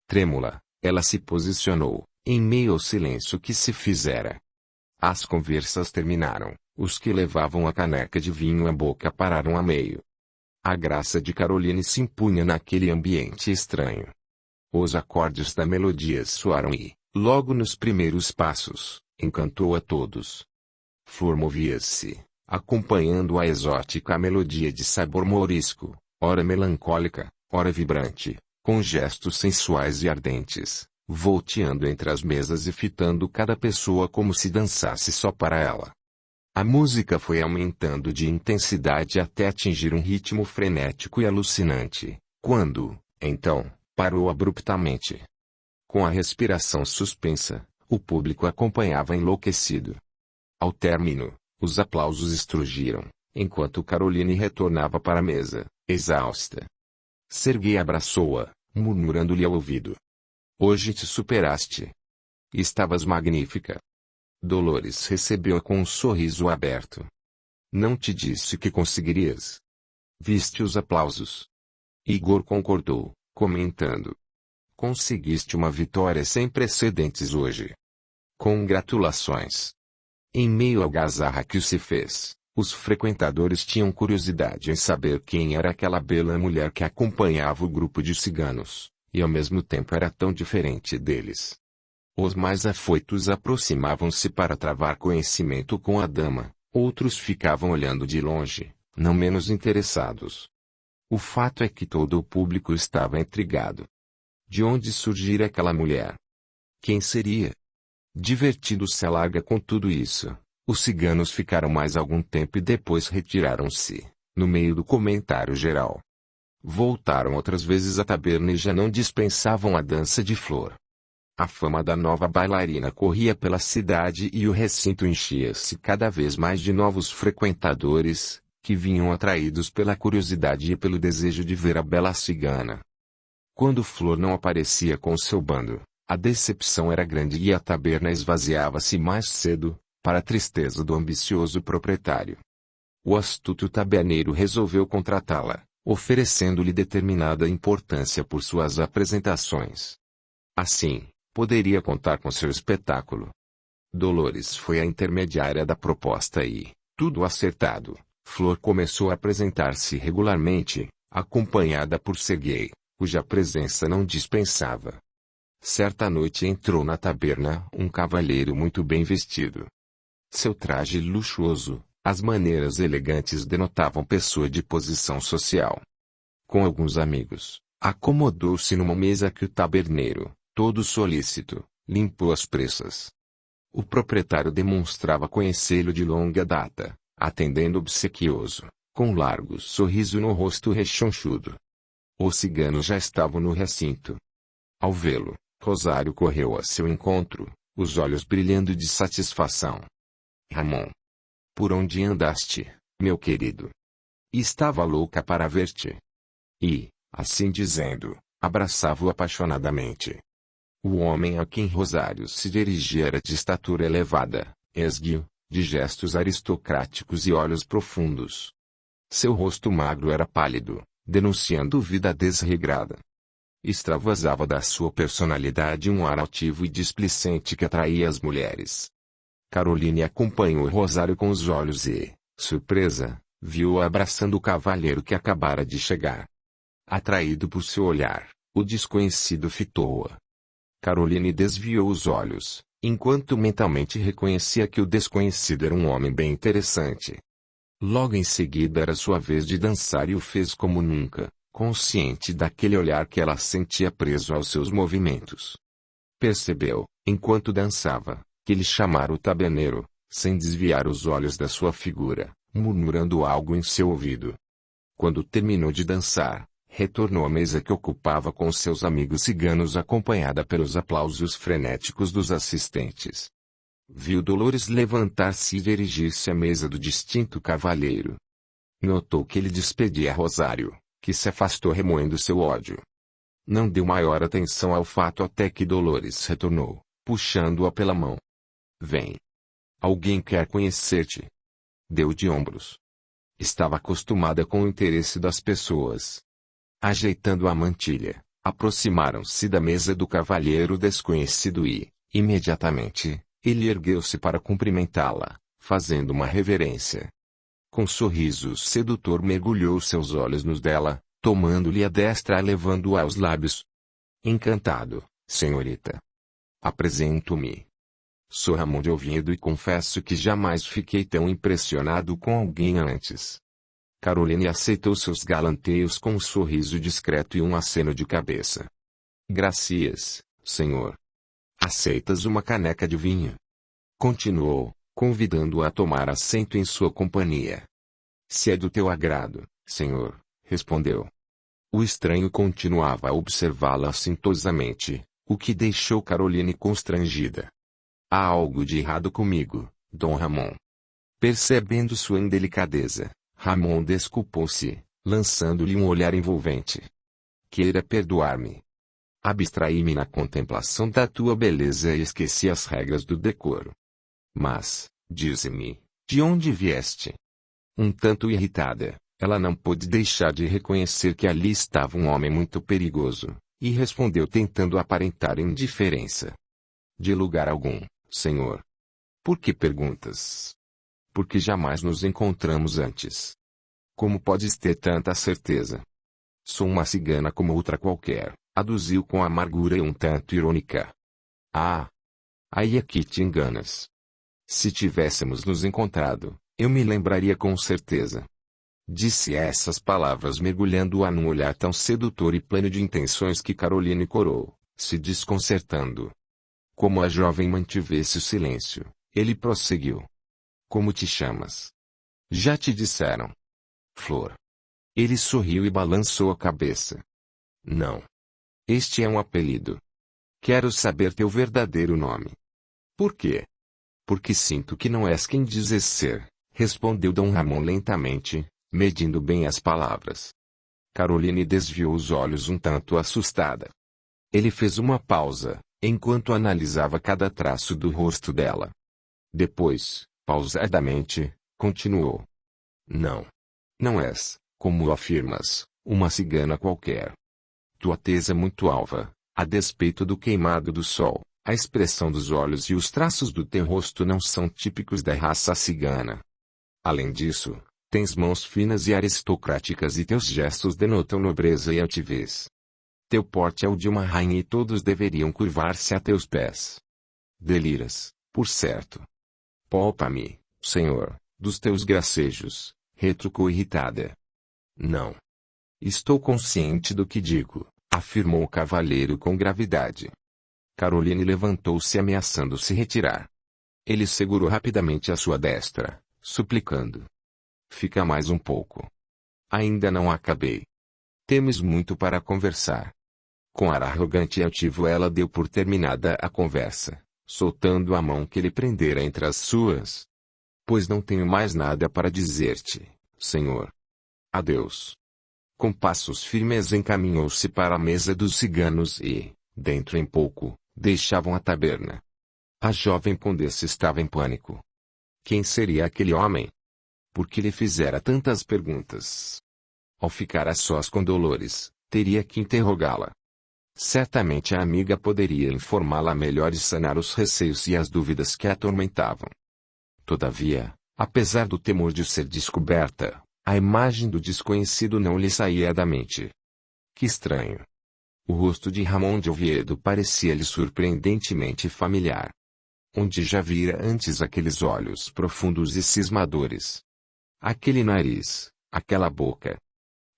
Trêmula, ela se posicionou, em meio ao silêncio que se fizera. As conversas terminaram, os que levavam a caneca de vinho à boca pararam a meio. A graça de Caroline se impunha naquele ambiente estranho. Os acordes da melodia soaram e, logo nos primeiros passos, encantou a todos. Flor movia-se, acompanhando a exótica melodia de sabor morisco, ora melancólica, ora vibrante, com gestos sensuais e ardentes, volteando entre as mesas e fitando cada pessoa como se dançasse só para ela. A música foi aumentando de intensidade até atingir um ritmo frenético e alucinante, quando, então, parou abruptamente. Com a respiração suspensa, o público acompanhava enlouquecido. Ao término, os aplausos estrugiram, enquanto Caroline retornava para a mesa, exausta. Serguei abraçou-a, murmurando-lhe ao ouvido: "Hoje te superaste. Estavas magnífica." Dolores recebeu-a com um sorriso aberto. "Não te disse que conseguirias?" "Viste os aplausos?" Igor concordou, comentando: "Conseguiste uma vitória sem precedentes hoje. Congratulações." Em meio à algazarra que se fez, os frequentadores tinham curiosidade em saber quem era aquela bela mulher que acompanhava o grupo de ciganos, e ao mesmo tempo era tão diferente deles. Os mais afoitos aproximavam-se para travar conhecimento com a dama, outros ficavam olhando de longe, não menos interessados. O fato é que todo o público estava intrigado. De onde surgira aquela mulher? Quem seria? Divertindo-se à larga com tudo isso, os ciganos ficaram mais algum tempo e depois retiraram-se, no meio do comentário geral. Voltaram outras vezes à taberna e já não dispensavam a dança de Flor. A fama da nova bailarina corria pela cidade e o recinto enchia-se cada vez mais de novos frequentadores, que vinham atraídos pela curiosidade e pelo desejo de ver a bela cigana. Quando Flor não aparecia com seu bando, a decepção era grande e a taberna esvaziava-se mais cedo, para a tristeza do ambicioso proprietário. O astuto taberneiro resolveu contratá-la, oferecendo-lhe determinada importância por suas apresentações. Assim, poderia contar com seu espetáculo. Dolores foi a intermediária da proposta e, tudo acertado, Flor começou a apresentar-se regularmente, acompanhada por Serguei, cuja presença não dispensava. Certa noite entrou na taberna um cavalheiro muito bem vestido. Seu traje luxuoso, as maneiras elegantes denotavam pessoa de posição social. Com alguns amigos, acomodou-se numa mesa que o taberneiro, todo solícito, limpou às pressas. O proprietário demonstrava conhecê-lo de longa data, atendendo obsequioso, com um largo sorriso no rosto rechonchudo. Os ciganos já estavam no recinto. Ao vê-lo, Rosário correu a seu encontro, os olhos brilhando de satisfação. "Ramon, por onde andaste, meu querido? Estava louca para ver-te." E, assim dizendo, abraçava-o apaixonadamente. O homem a quem Rosário se dirigia era de estatura elevada, esguio, de gestos aristocráticos e olhos profundos. Seu rosto magro era pálido, denunciando vida desregrada. Extravasava da sua personalidade um ar altivo e displicente que atraía as mulheres. Caroline acompanhou Rosário com os olhos e, surpresa, viu-o abraçando o cavalheiro que acabara de chegar. Atraído por seu olhar, o desconhecido fitou-a. Caroline desviou os olhos, enquanto mentalmente reconhecia que o desconhecido era um homem bem interessante. Logo em seguida era sua vez de dançar e o fez como nunca, consciente daquele olhar que ela sentia preso aos seus movimentos. Percebeu, enquanto dançava, que ele chamara o taberneiro, sem desviar os olhos da sua figura, murmurando algo em seu ouvido. Quando terminou de dançar, retornou à mesa que ocupava com seus amigos ciganos acompanhada pelos aplausos frenéticos dos assistentes. Viu Dolores levantar-se e dirigir-se à mesa do distinto cavalheiro. Notou que ele despedia Rosário, que se afastou remoendo seu ódio. Não deu maior atenção ao fato até que Dolores retornou, puxando-a pela mão. "Vem. Alguém quer conhecer-te." Deu de ombros. Estava acostumada com o interesse das pessoas. Ajeitando a mantilha, Aproximaram-se da mesa do cavalheiro desconhecido e, imediatamente, ele ergueu-se para cumprimentá-la, fazendo uma reverência. Com sorriso sedutor mergulhou seus olhos nos dela, tomando-lhe a destra e levando-a aos lábios. Encantado, senhorita. Apresento-me. Sou Ramon de Oviedo e confesso que jamais fiquei tão impressionado com alguém antes. Caroline aceitou seus galanteios com um sorriso discreto e um aceno de cabeça. Gracias, senhor. Aceitas uma caneca de vinho? Continuou, convidando-a a tomar assento em sua companhia. Se é do teu agrado, senhor, respondeu. O estranho continuava a observá-la assintosamente, o que deixou Caroline constrangida. Há algo de errado comigo, Dom Ramon. Percebendo sua indelicadeza, Ramon desculpou-se, lançando-lhe um olhar envolvente. Queira perdoar-me. Abstraí-me na contemplação da tua beleza e esqueci as regras do decoro. Mas, dize-me, de onde vieste? Um tanto irritada, ela não pôde deixar de reconhecer que ali estava um homem muito perigoso, e respondeu tentando aparentar indiferença. De lugar algum, senhor. Por que perguntas? Porque jamais nos encontramos antes. Como podes ter tanta certeza? Sou uma cigana como outra qualquer, aduziu com amargura e um tanto irônica. Ah! Aí é que te enganas. Se tivéssemos nos encontrado, eu me lembraria com certeza. Disse essas palavras mergulhando-a num olhar tão sedutor e pleno de intenções que Caroline corou, se desconcertando. Como a jovem mantivesse o silêncio, ele prosseguiu. Como te chamas? Já te disseram. Flor. Ele sorriu e balançou a cabeça. Não. Este é um apelido. Quero saber teu verdadeiro nome. Por quê? Porque sinto que não és quem dizes ser, respondeu Dom Ramon lentamente, medindo bem as palavras. Caroline desviou os olhos um tanto assustada. Ele fez uma pausa, enquanto analisava cada traço do rosto dela. Depois, pausadamente, continuou. Não. Não és, como afirmas, uma cigana qualquer. Tua tez é muito alva, a despeito do queimado do sol, a expressão dos olhos e os traços do teu rosto não são típicos da raça cigana. Além disso, tens mãos finas e aristocráticas e teus gestos denotam nobreza e altivez. Teu porte é o de uma rainha e todos deveriam curvar-se a teus pés. Deliras, por certo. Poupa-me, senhor, dos teus gracejos, retrucou irritada. Não. Estou consciente do que digo, afirmou o cavalheiro com gravidade. Caroline levantou-se ameaçando se retirar. Ele segurou rapidamente a sua destra, suplicando. Fica mais um pouco. Ainda não acabei. Temos muito para conversar. Com ar arrogante e altivo ela deu por terminada a conversa, soltando a mão que ele prendera entre as suas. Pois não tenho mais nada para dizer-te, senhor. Adeus. Com passos firmes encaminhou-se para a mesa dos ciganos e, dentro em pouco, deixavam a taberna. A jovem condessa estava em pânico. Quem seria aquele homem? Por que lhe fizera tantas perguntas? Ao ficar a sós com Dolores, teria que interrogá-la. Certamente a amiga poderia informá-la melhor e sanar os receios e as dúvidas que a atormentavam. Todavia, apesar do temor de ser descoberta, a imagem do desconhecido não lhe saía da mente. Que estranho! O rosto de Ramon de Oviedo parecia-lhe surpreendentemente familiar. Onde já vira antes aqueles olhos profundos e cismadores? Aquele nariz, aquela boca.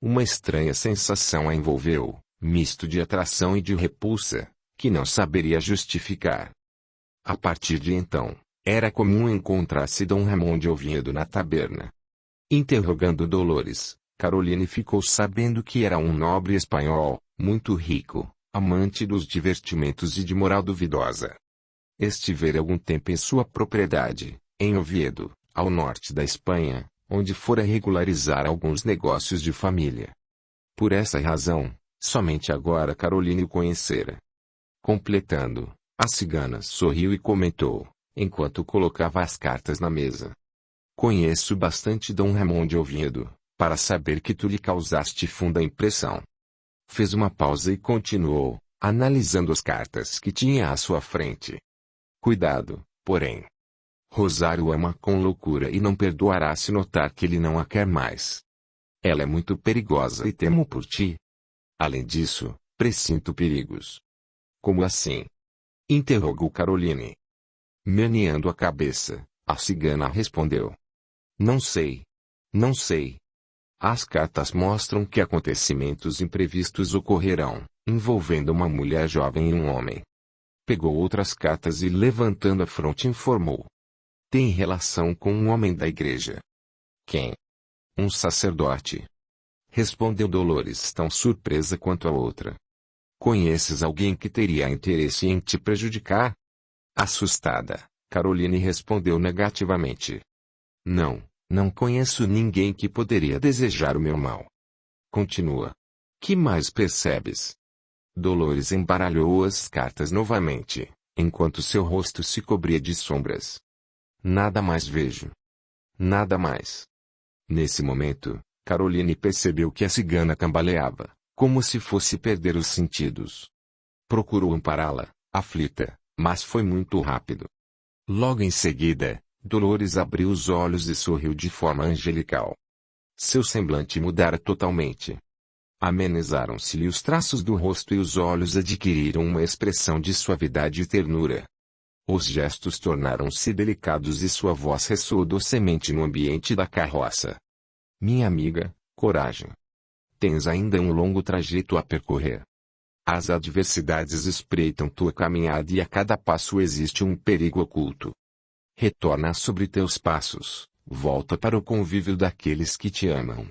Uma estranha sensação a envolveu, misto de atração e de repulsa, que não saberia justificar. A partir de então, era comum encontrar-se Dom Ramon de Oviedo na taberna. Interrogando Dolores, Caroline ficou sabendo que era um nobre espanhol, muito rico, amante dos divertimentos e de moral duvidosa. Estivera algum tempo em sua propriedade, em Oviedo, ao norte da Espanha, onde fora regularizar alguns negócios de família. Por essa razão, somente agora Caroline o conhecera. Completando, a cigana sorriu e comentou, enquanto colocava as cartas na mesa. Conheço bastante Dom Ramon de Oviedo, para saber que tu lhe causaste funda impressão. Fez uma pausa e continuou, analisando as cartas que tinha à sua frente. Cuidado, porém. Rosário ama com loucura e não perdoará se notar que ele não a quer mais. Ela é muito perigosa e temo por ti. Além disso, presinto perigos. Como assim? Interrogou Caroline. Meneando a cabeça, a cigana respondeu. Não sei. Não sei. As cartas mostram que acontecimentos imprevistos ocorrerão, envolvendo uma mulher jovem e um homem. Pegou outras cartas e levantando a fronte informou. Tem relação com um homem da igreja. Quem? Um sacerdote. Respondeu Dolores tão surpresa quanto a outra. Conheces alguém que teria interesse em te prejudicar? Assustada, Caroline respondeu negativamente. Não, não conheço ninguém que poderia desejar o meu mal. Continua. Que mais percebes? Dolores embaralhou as cartas novamente, enquanto seu rosto se cobria de sombras. Nada mais vejo. Nada mais. Nesse momento, Caroline percebeu que a cigana cambaleava, como se fosse perder os sentidos. Procurou ampará-la, aflita, mas foi muito rápido. Logo em seguida, Dolores abriu os olhos e sorriu de forma angelical. Seu semblante mudara totalmente. Amenizaram-se-lhe os traços do rosto e os olhos adquiriram uma expressão de suavidade e ternura. Os gestos tornaram-se delicados e sua voz ressoou docemente no ambiente da carroça. Minha amiga, coragem. Tens ainda um longo trajeto a percorrer. As adversidades espreitam tua caminhada e a cada passo existe um perigo oculto. Retorna sobre teus passos, volta para o convívio daqueles que te amam.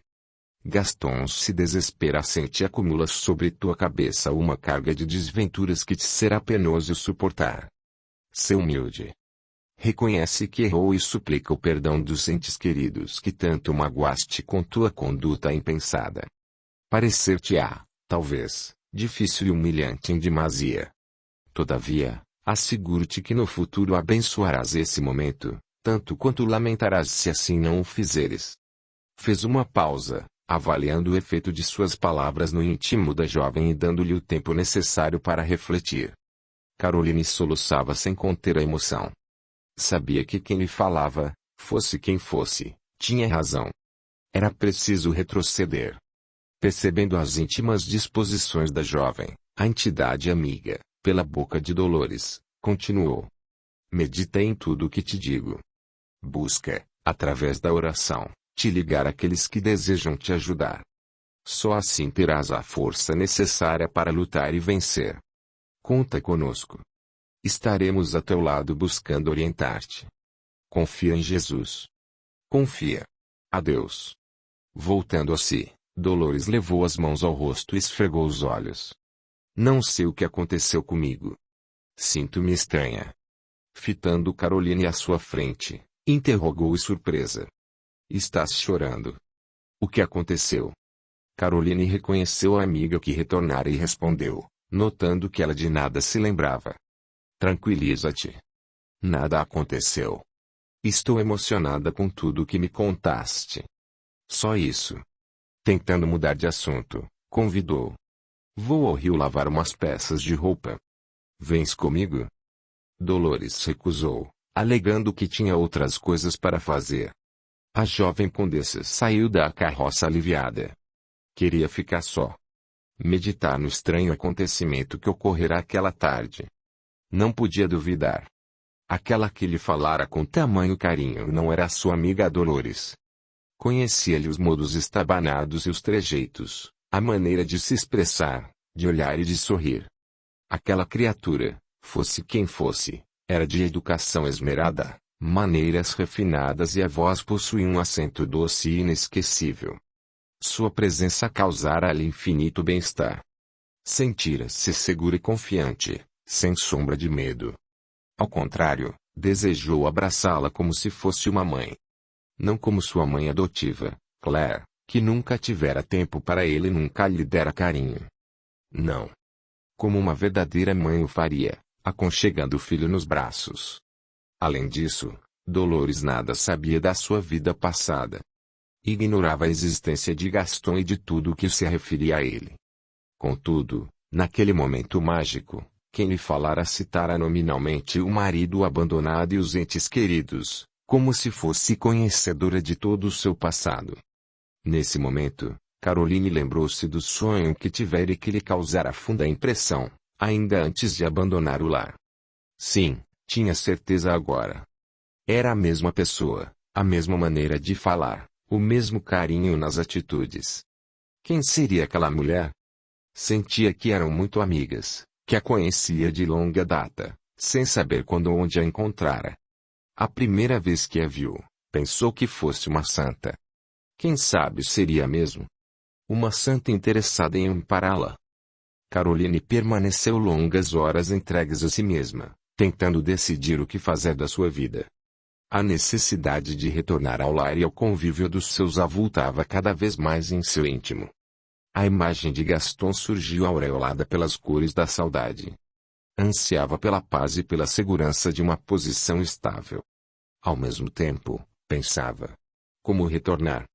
Gaston se desespera sente acumula sobre tua cabeça uma carga de desventuras que te será penoso suportar. Sê humilde. Reconhece que errou e suplica o perdão dos entes queridos que tanto magoaste com tua conduta impensada. Parecer-te-á, talvez, difícil e humilhante em demasia. Todavia, asseguro-te que no futuro abençoarás esse momento, tanto quanto lamentarás se assim não o fizeres. Fez uma pausa, avaliando o efeito de suas palavras no íntimo da jovem e dando-lhe o tempo necessário para refletir. Caroline soluçava sem conter a emoção. Sabia que quem lhe falava, fosse quem fosse, tinha razão. Era preciso retroceder. Percebendo as íntimas disposições da jovem, a entidade amiga, pela boca de Dolores, continuou. Medita em tudo o que te digo. Busca, através da oração, te ligar àqueles que desejam te ajudar. Só assim terás a força necessária para lutar e vencer. Conta conosco. Estaremos a teu lado buscando orientar-te. Confia em Jesus. Confia. Adeus. Voltando a si, Dolores levou as mãos ao rosto e esfregou os olhos. Não sei o que aconteceu comigo. Sinto-me estranha. Fitando Caroline à sua frente, interrogou surpresa. Estás chorando. O que aconteceu? Caroline reconheceu a amiga que retornara e respondeu, notando que ela de nada se lembrava. Tranquiliza-te. Nada aconteceu. Estou emocionada com tudo o que me contaste. Só isso. Tentando mudar de assunto, convidou. Vou ao rio lavar umas peças de roupa. Vens comigo? Dolores recusou, alegando que tinha outras coisas para fazer. A jovem condessa saiu da carroça aliviada. Queria ficar só. Meditar no estranho acontecimento que ocorrerá aquela tarde. Não podia duvidar. Aquela que lhe falara com tamanho carinho não era sua amiga Dolores. Conhecia-lhe os modos estabanados e os trejeitos, a maneira de se expressar, de olhar e de sorrir. Aquela criatura, fosse quem fosse, era de educação esmerada, maneiras refinadas e a voz possuía um acento doce e inesquecível. Sua presença causara-lhe infinito bem-estar. Sentira-se segura e confiante, sem sombra de medo. Ao contrário, desejou abraçá-la como se fosse uma mãe. Não como sua mãe adotiva, Claire, que nunca tivera tempo para ele e nunca lhe dera carinho. Não. Como uma verdadeira mãe o faria, aconchegando o filho nos braços. Além disso, Dolores nada sabia da sua vida passada. Ignorava a existência de Gaston e de tudo o que se referia a ele. Contudo, naquele momento mágico, quem lhe falara citara nominalmente o marido abandonado e os entes queridos, como se fosse conhecedora de todo o seu passado. Nesse momento, Caroline lembrou-se do sonho que tivera e que lhe causara funda impressão, ainda antes de abandonar o lar. Sim, tinha certeza agora. Era a mesma pessoa, a mesma maneira de falar, o mesmo carinho nas atitudes. Quem seria aquela mulher? Sentia que eram muito amigas, que a conhecia de longa data, sem saber quando ou onde a encontrara. A primeira vez que a viu, pensou que fosse uma santa. Quem sabe seria mesmo? Uma santa interessada em ampará-la. Caroline permaneceu longas horas entregues a si mesma, tentando decidir o que fazer da sua vida. A necessidade de retornar ao lar e ao convívio dos seus avultava cada vez mais em seu íntimo. A imagem de Gaston surgiu aureolada pelas cores da saudade. Ansiava pela paz e pela segurança de uma posição estável. Ao mesmo tempo, pensava: como retornar?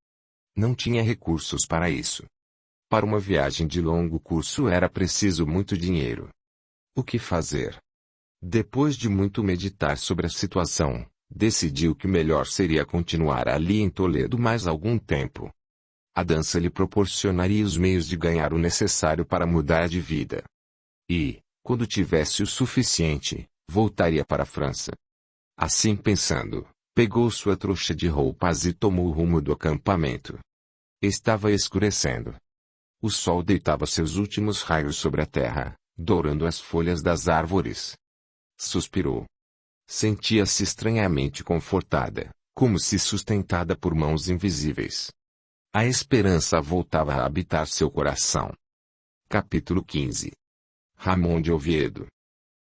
Não tinha recursos para isso. Para uma viagem de longo curso era preciso muito dinheiro. O que fazer? Depois de muito meditar sobre a situação, decidiu que melhor seria continuar ali em Toledo mais algum tempo. A dança lhe proporcionaria os meios de ganhar o necessário para mudar de vida. E, quando tivesse o suficiente, voltaria para a França. Assim pensando, pegou sua trouxa de roupas e tomou o rumo do acampamento. Estava escurecendo. O sol deitava seus últimos raios sobre a terra, dourando as folhas das árvores. Suspirou. Sentia-se estranhamente confortada, como se sustentada por mãos invisíveis. A esperança voltava a habitar seu coração. Capítulo 15. Ramon de Oviedo.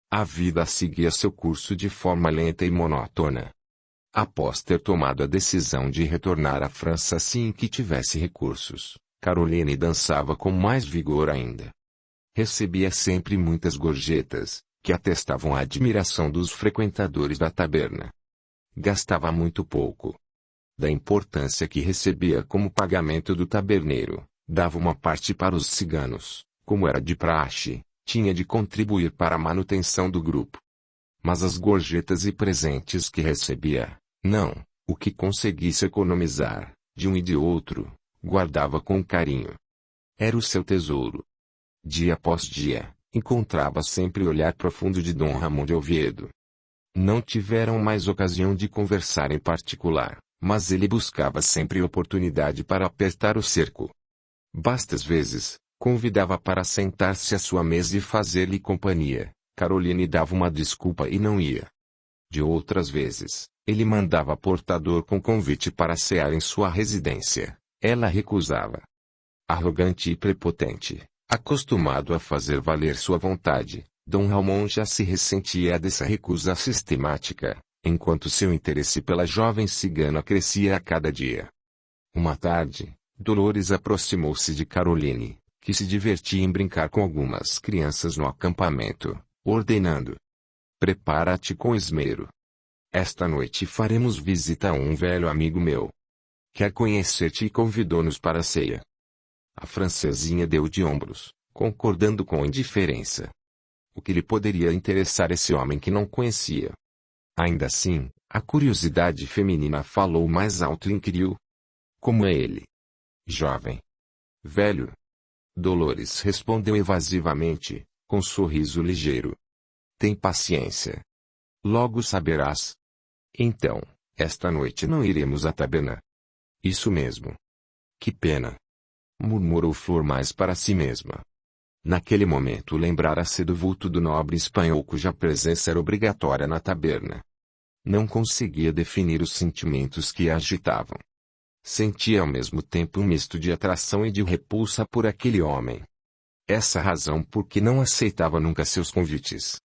A vida seguia seu curso de forma lenta e monótona. Após ter tomado a decisão de retornar à França assim que tivesse recursos, Caroline dançava com mais vigor ainda. Recebia sempre muitas gorjetas, que atestavam a admiração dos frequentadores da taberna. Gastava muito pouco. Da importância que recebia como pagamento do taberneiro, dava uma parte para os ciganos, como era de praxe, tinha de contribuir para a manutenção do grupo. Mas as gorjetas e presentes que recebia, não, o que conseguisse economizar, de um e de outro, guardava com carinho. Era o seu tesouro. Dia após dia, encontrava sempre o olhar profundo de Dom Ramon de Oviedo. Não tiveram mais ocasião de conversar em particular, mas ele buscava sempre oportunidade para apertar o cerco. Bastas vezes, convidava para sentar-se à sua mesa e fazer-lhe companhia. Caroline dava uma desculpa e não ia. De outras vezes, ele mandava portador com convite para cear em sua residência. Ela recusava. Arrogante e prepotente, acostumado a fazer valer sua vontade, Dom Ramon já se ressentia dessa recusa sistemática, enquanto seu interesse pela jovem cigana crescia a cada dia. Uma tarde, Dolores aproximou-se de Caroline, que se divertia em brincar com algumas crianças no acampamento, ordenando: prepara-te com esmero. Esta noite faremos visita a um velho amigo meu. Quer conhecer-te e convidou-nos para a ceia. A francesinha deu de ombros, concordando com indiferença. O que lhe poderia interessar esse homem que não conhecia? Ainda assim, a curiosidade feminina falou mais alto e inquiriu: como é ele? Jovem? Velho? Dolores respondeu evasivamente, com sorriso ligeiro: tem paciência. Logo saberás. Então, esta noite não iremos à taberna. Isso mesmo. Que pena. Murmurou Flor mais para si mesma. Naquele momento lembrara-se do vulto do nobre espanhol cuja presença era obrigatória na taberna. Não conseguia definir os sentimentos que a agitavam. Sentia ao mesmo tempo um misto de atração e de repulsa por aquele homem. Essa razão por que não aceitava nunca seus convites.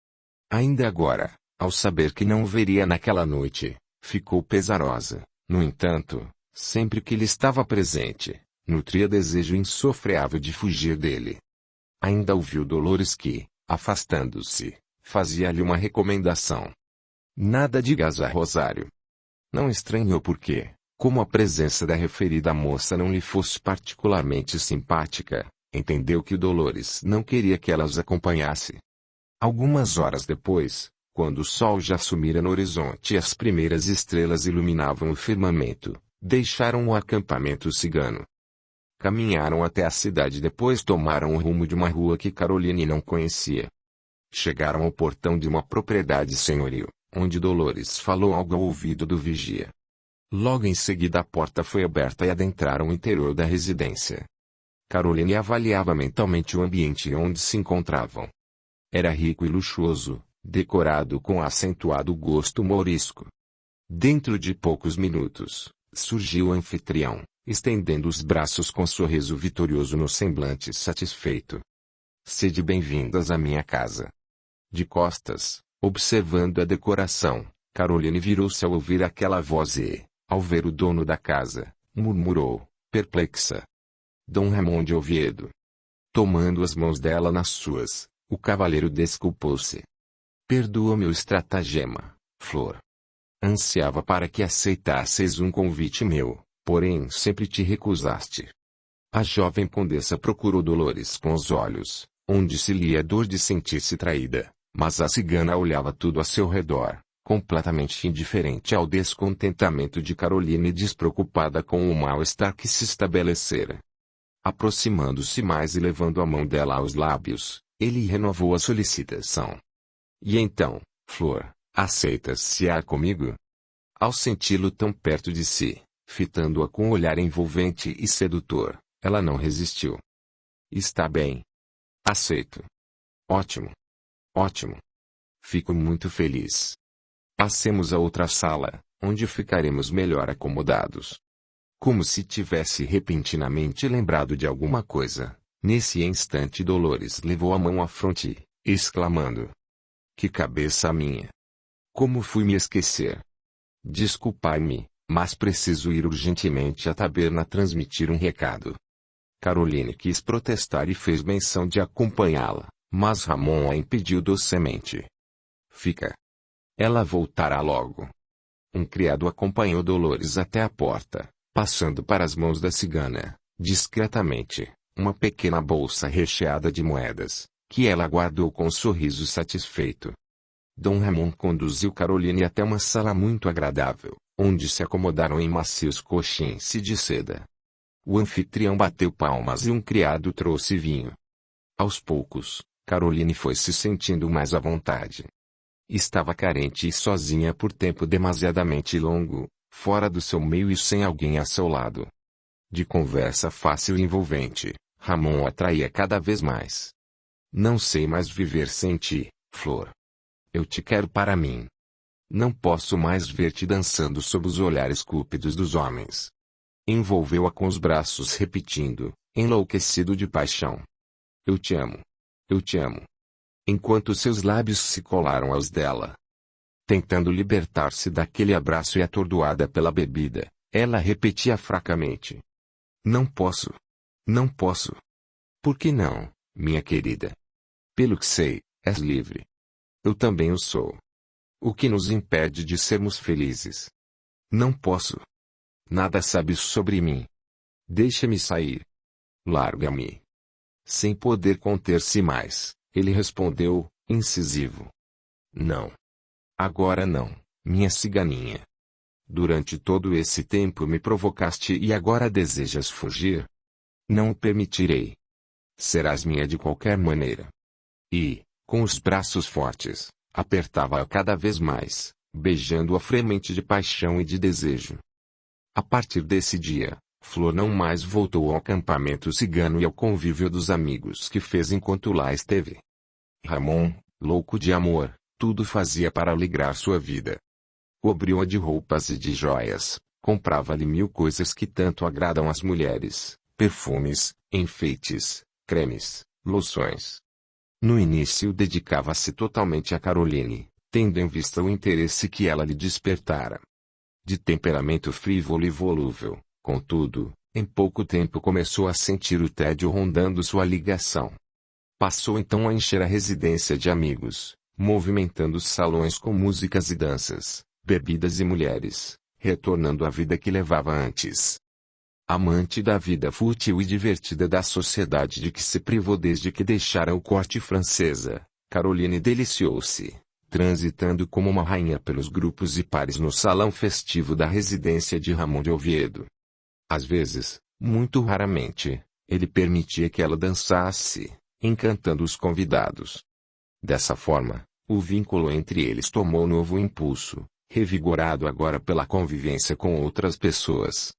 Ainda agora, ao saber que não o veria naquela noite, ficou pesarosa. No entanto, sempre que ele estava presente, nutria desejo insofreável de fugir dele. Ainda ouviu Dolores que, afastando-se, fazia-lhe uma recomendação. Nada digas a Rosário. Não estranhou porque, como a presença da referida moça não lhe fosse particularmente simpática, Entendeu que Dolores não queria que ela os acompanhasse. Algumas horas depois, quando o sol já sumira no horizonte e as primeiras estrelas iluminavam o firmamento, deixaram o acampamento cigano. Caminharam até a cidade e depois tomaram o rumo de uma rua que Caroline não conhecia. Chegaram ao portão de uma propriedade senhoril, onde Dolores falou algo ao ouvido do vigia. Logo em seguida a porta foi aberta e adentraram o interior da residência. Caroline avaliava mentalmente o ambiente onde se encontravam. Era rico e luxuoso, decorado com acentuado gosto mourisco. Dentro de poucos minutos, surgiu o anfitrião, estendendo os braços com um sorriso vitorioso no semblante satisfeito. Sede bem-vindas à minha casa. De costas, observando a decoração, Caroline virou-se ao ouvir aquela voz e, ao ver o dono da casa, murmurou, perplexa. Dom Ramon de Oviedo. Tomando as mãos dela nas suas, o cavalheiro desculpou-se. Perdoa-me o estratagema, Flor. Ansiava para que aceitasseis um convite meu, porém sempre te recusaste. A jovem condessa procurou Dolores com os olhos, onde se lia a dor de sentir-se traída, mas a cigana olhava tudo a seu redor, completamente indiferente ao descontentamento de Caroline e despreocupada com o mal-estar que se estabelecera. Aproximando-se mais e levando a mão dela aos lábios, ele renovou a solicitação. E então, Flor, aceitas-se-á comigo? Ao senti-lo tão perto de si, fitando-a com um olhar envolvente e sedutor, ela não resistiu. Está bem. Aceito. Ótimo. Ótimo. Fico muito feliz. Passemos a outra sala, onde ficaremos melhor acomodados. Como se tivesse repentinamente lembrado de alguma coisa, nesse instante Dolores levou a mão à fronte, exclamando. Que cabeça minha! Como fui me esquecer? Desculpai-me, mas preciso ir urgentemente à taberna transmitir um recado. Caroline quis protestar e fez menção de acompanhá-la, mas Ramon a impediu docemente. Fica. Ela voltará logo. Um criado acompanhou Dolores até a porta, passando para as mãos da cigana, discretamente, uma pequena bolsa recheada de moedas, que ela guardou com um sorriso satisfeito. Dom Ramon conduziu Caroline até uma sala muito agradável, onde se acomodaram em macios coxins de seda. O anfitrião bateu palmas e um criado trouxe vinho. Aos poucos, Caroline foi se sentindo mais à vontade. Estava carente e sozinha por tempo demasiadamente longo, fora do seu meio e sem alguém a seu lado. De conversa fácil e envolvente, Ramon a atraía cada vez mais. Não sei mais viver sem ti, Flor. Eu te quero para mim. Não posso mais ver-te dançando sob os olhares cúpidos dos homens. Envolveu-a com os braços repetindo, enlouquecido de paixão. Eu te amo. Eu te amo. Enquanto seus lábios se colaram aos dela. Tentando libertar-se daquele abraço e atordoada pela bebida, ela repetia fracamente. Não posso. Não posso. Por que não, minha querida? Pelo que sei, és livre. Eu também o sou. O que nos impede de sermos felizes? Não posso. Nada sabes sobre mim. Deixa-me sair. Larga-me. Sem poder conter-se mais, ele respondeu, incisivo. Não. Agora não, minha ciganinha. Durante todo esse tempo me provocaste e agora desejas fugir? Não o permitirei. Serás minha de qualquer maneira. E, com os braços fortes, apertava-a cada vez mais, beijando-a fremente de paixão e de desejo. A partir desse dia, Flor não mais voltou ao acampamento cigano e ao convívio dos amigos que fez enquanto lá esteve. Ramon, louco de amor, tudo fazia para alegrar sua vida. Cobriu-a de roupas e de joias, comprava-lhe 1000 coisas que tanto agradam às mulheres, perfumes, enfeites, cremes, loções. No início dedicava-se totalmente a Caroline, tendo em vista o interesse que ela lhe despertara. De temperamento frívolo e volúvel, contudo, em pouco tempo começou a sentir o tédio rondando sua ligação. Passou então a encher a residência de amigos, movimentando os salões com músicas e danças, bebidas e mulheres, retornando à vida que levava antes. Amante da vida fútil e divertida da sociedade de que se privou desde que deixara o corte francesa, Caroline deliciou-se, transitando como uma rainha pelos grupos e pares no salão festivo da residência de Ramon de Oviedo. Às vezes, muito raramente, ele permitia que ela dançasse, encantando os convidados. Dessa forma, o vínculo entre eles tomou novo impulso, revigorado agora pela convivência com outras pessoas.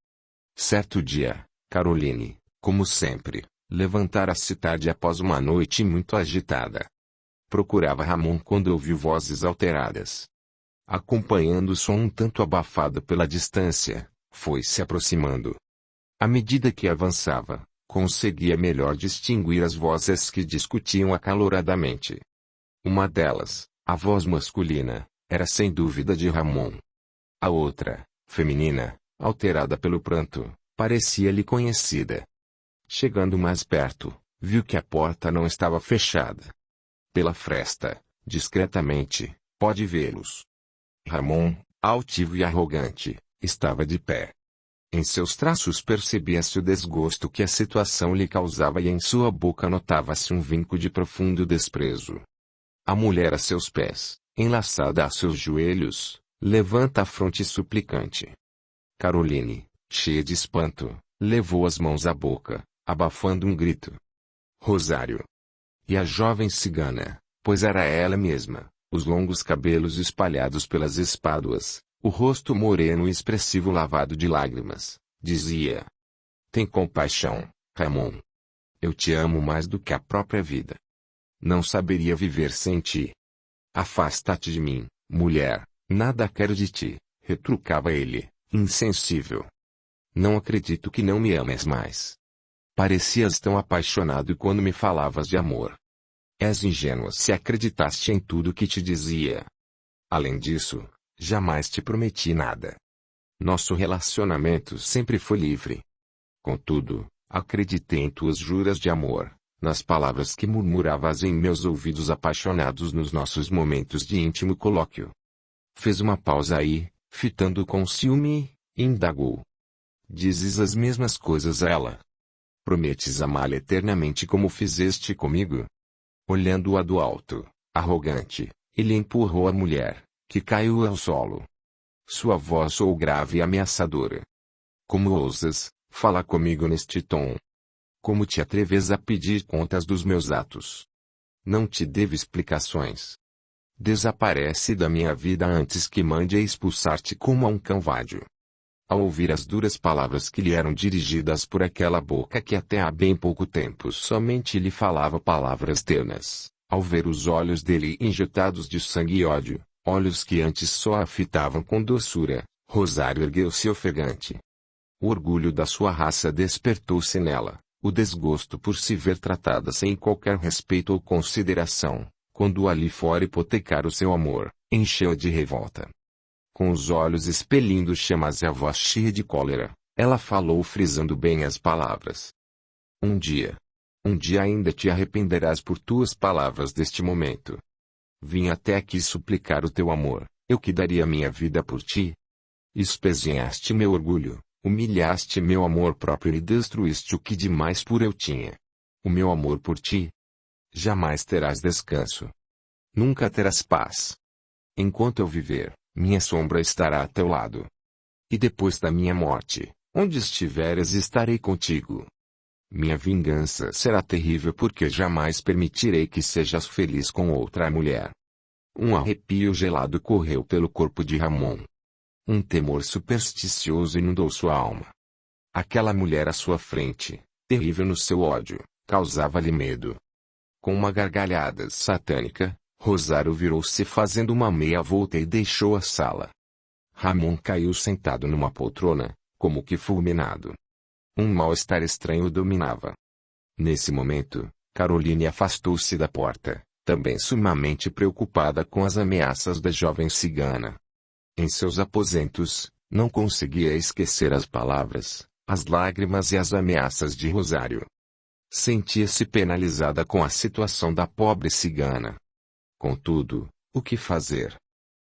Certo dia, Caroline, como sempre, levantara-se tarde após uma noite muito agitada. Procurava Ramon quando ouviu vozes alteradas. Acompanhando o som um tanto abafado pela distância, foi se aproximando. À medida que avançava, conseguia melhor distinguir as vozes que discutiam acaloradamente. Uma delas, a voz masculina, era sem dúvida de Ramon. A outra, feminina, alterada pelo pranto, parecia-lhe conhecida. Chegando mais perto, viu que a porta não estava fechada. Pela fresta, discretamente, pode vê-los. Ramon, altivo e arrogante, estava de pé. Em seus traços percebia-se o desgosto que a situação lhe causava e em sua boca notava-se um vinco de profundo desprezo. A mulher a seus pés, enlaçada a seus joelhos, levanta a fronte suplicante. Caroline, cheia de espanto, levou as mãos à boca, abafando um grito. Rosário! E a jovem cigana, pois era ela mesma, os longos cabelos espalhados pelas espáduas, o rosto moreno e expressivo lavado de lágrimas, dizia: Tem compaixão, Ramon. Eu te amo mais do que a própria vida. Não saberia viver sem ti. Afasta-te de mim, mulher, nada quero de ti, retrucava ele, insensível. Não acredito que não me ames mais. Parecias tão apaixonado quando me falavas de amor. És ingênua se acreditaste em tudo que te dizia. Além disso, jamais te prometi nada. Nosso relacionamento sempre foi livre. Contudo, acreditei em tuas juras de amor, nas palavras que murmuravas em meus ouvidos apaixonados nos nossos momentos de íntimo colóquio. Fez uma pausa aí, fitando com ciúme, e indagou. Dizes as mesmas coisas a ela? Prometes amá-la eternamente como fizeste comigo? Olhando-a do alto, arrogante, ele empurrou a mulher, que caiu ao solo. Sua voz soou grave e ameaçadora. Como ousas, falar comigo neste tom? Como te atreves a pedir contas dos meus atos? Não te devo explicações. Desaparece da minha vida antes que mande a expulsar-te como a um cão vadio. Ao ouvir as duras palavras que lhe eram dirigidas por aquela boca que até há bem pouco tempo somente lhe falava palavras ternas, ao ver os olhos dele injetados de sangue e ódio, olhos que antes só a fitavam com doçura, Rosário ergueu-se ofegante. O orgulho da sua raça despertou-se nela, o desgosto por se ver tratada sem qualquer respeito ou consideração, quando ali fora hipotecar o seu amor, encheu de revolta. Com os olhos expelindo chamas e a voz cheia de cólera, ela falou frisando bem as palavras. Um dia ainda te arrependerás por tuas palavras deste momento. Vim até aqui suplicar o teu amor, eu que daria minha vida por ti. Espezinhaste meu orgulho, humilhaste meu amor próprio e destruíste o que de mais puro eu tinha. O meu amor por ti. Jamais terás descanso. Nunca terás paz. Enquanto eu viver, minha sombra estará a teu lado. E depois da minha morte, onde estiveres estarei contigo. Minha vingança será terrível porque jamais permitirei que sejas feliz com outra mulher. Um arrepio gelado correu pelo corpo de Ramon. Um temor supersticioso inundou sua alma. Aquela mulher à sua frente, terrível no seu ódio, causava-lhe medo. Com uma gargalhada satânica, Rosário virou-se fazendo uma meia volta e deixou a sala. Ramon caiu sentado numa poltrona, como que fulminado. Um mal-estar estranho o dominava. Nesse momento, Caroline afastou-se da porta, também sumamente preocupada com as ameaças da jovem cigana. Em seus aposentos, não conseguia esquecer as palavras, as lágrimas e as ameaças de Rosário. Sentia-se penalizada com a situação da pobre cigana. Contudo, o que fazer?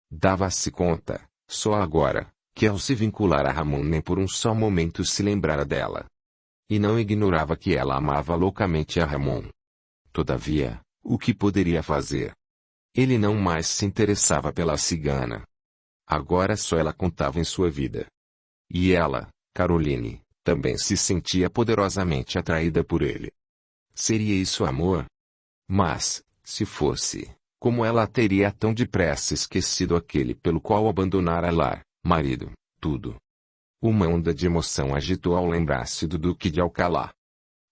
Dava-se conta, só agora, que ao se vincular a Ramon nem por um só momento se lembrara dela. E não ignorava que ela amava loucamente a Ramon. Todavia, o que poderia fazer? Ele não mais se interessava pela cigana. Agora só ela contava em sua vida. E ela, Caroline, também se sentia poderosamente atraída por ele. Seria isso amor? Mas, se fosse, como ela teria tão depressa esquecido aquele pelo qual abandonara lar, marido, tudo? Uma onda de emoção agitou ao lembrar-se do Duque de Alcalá.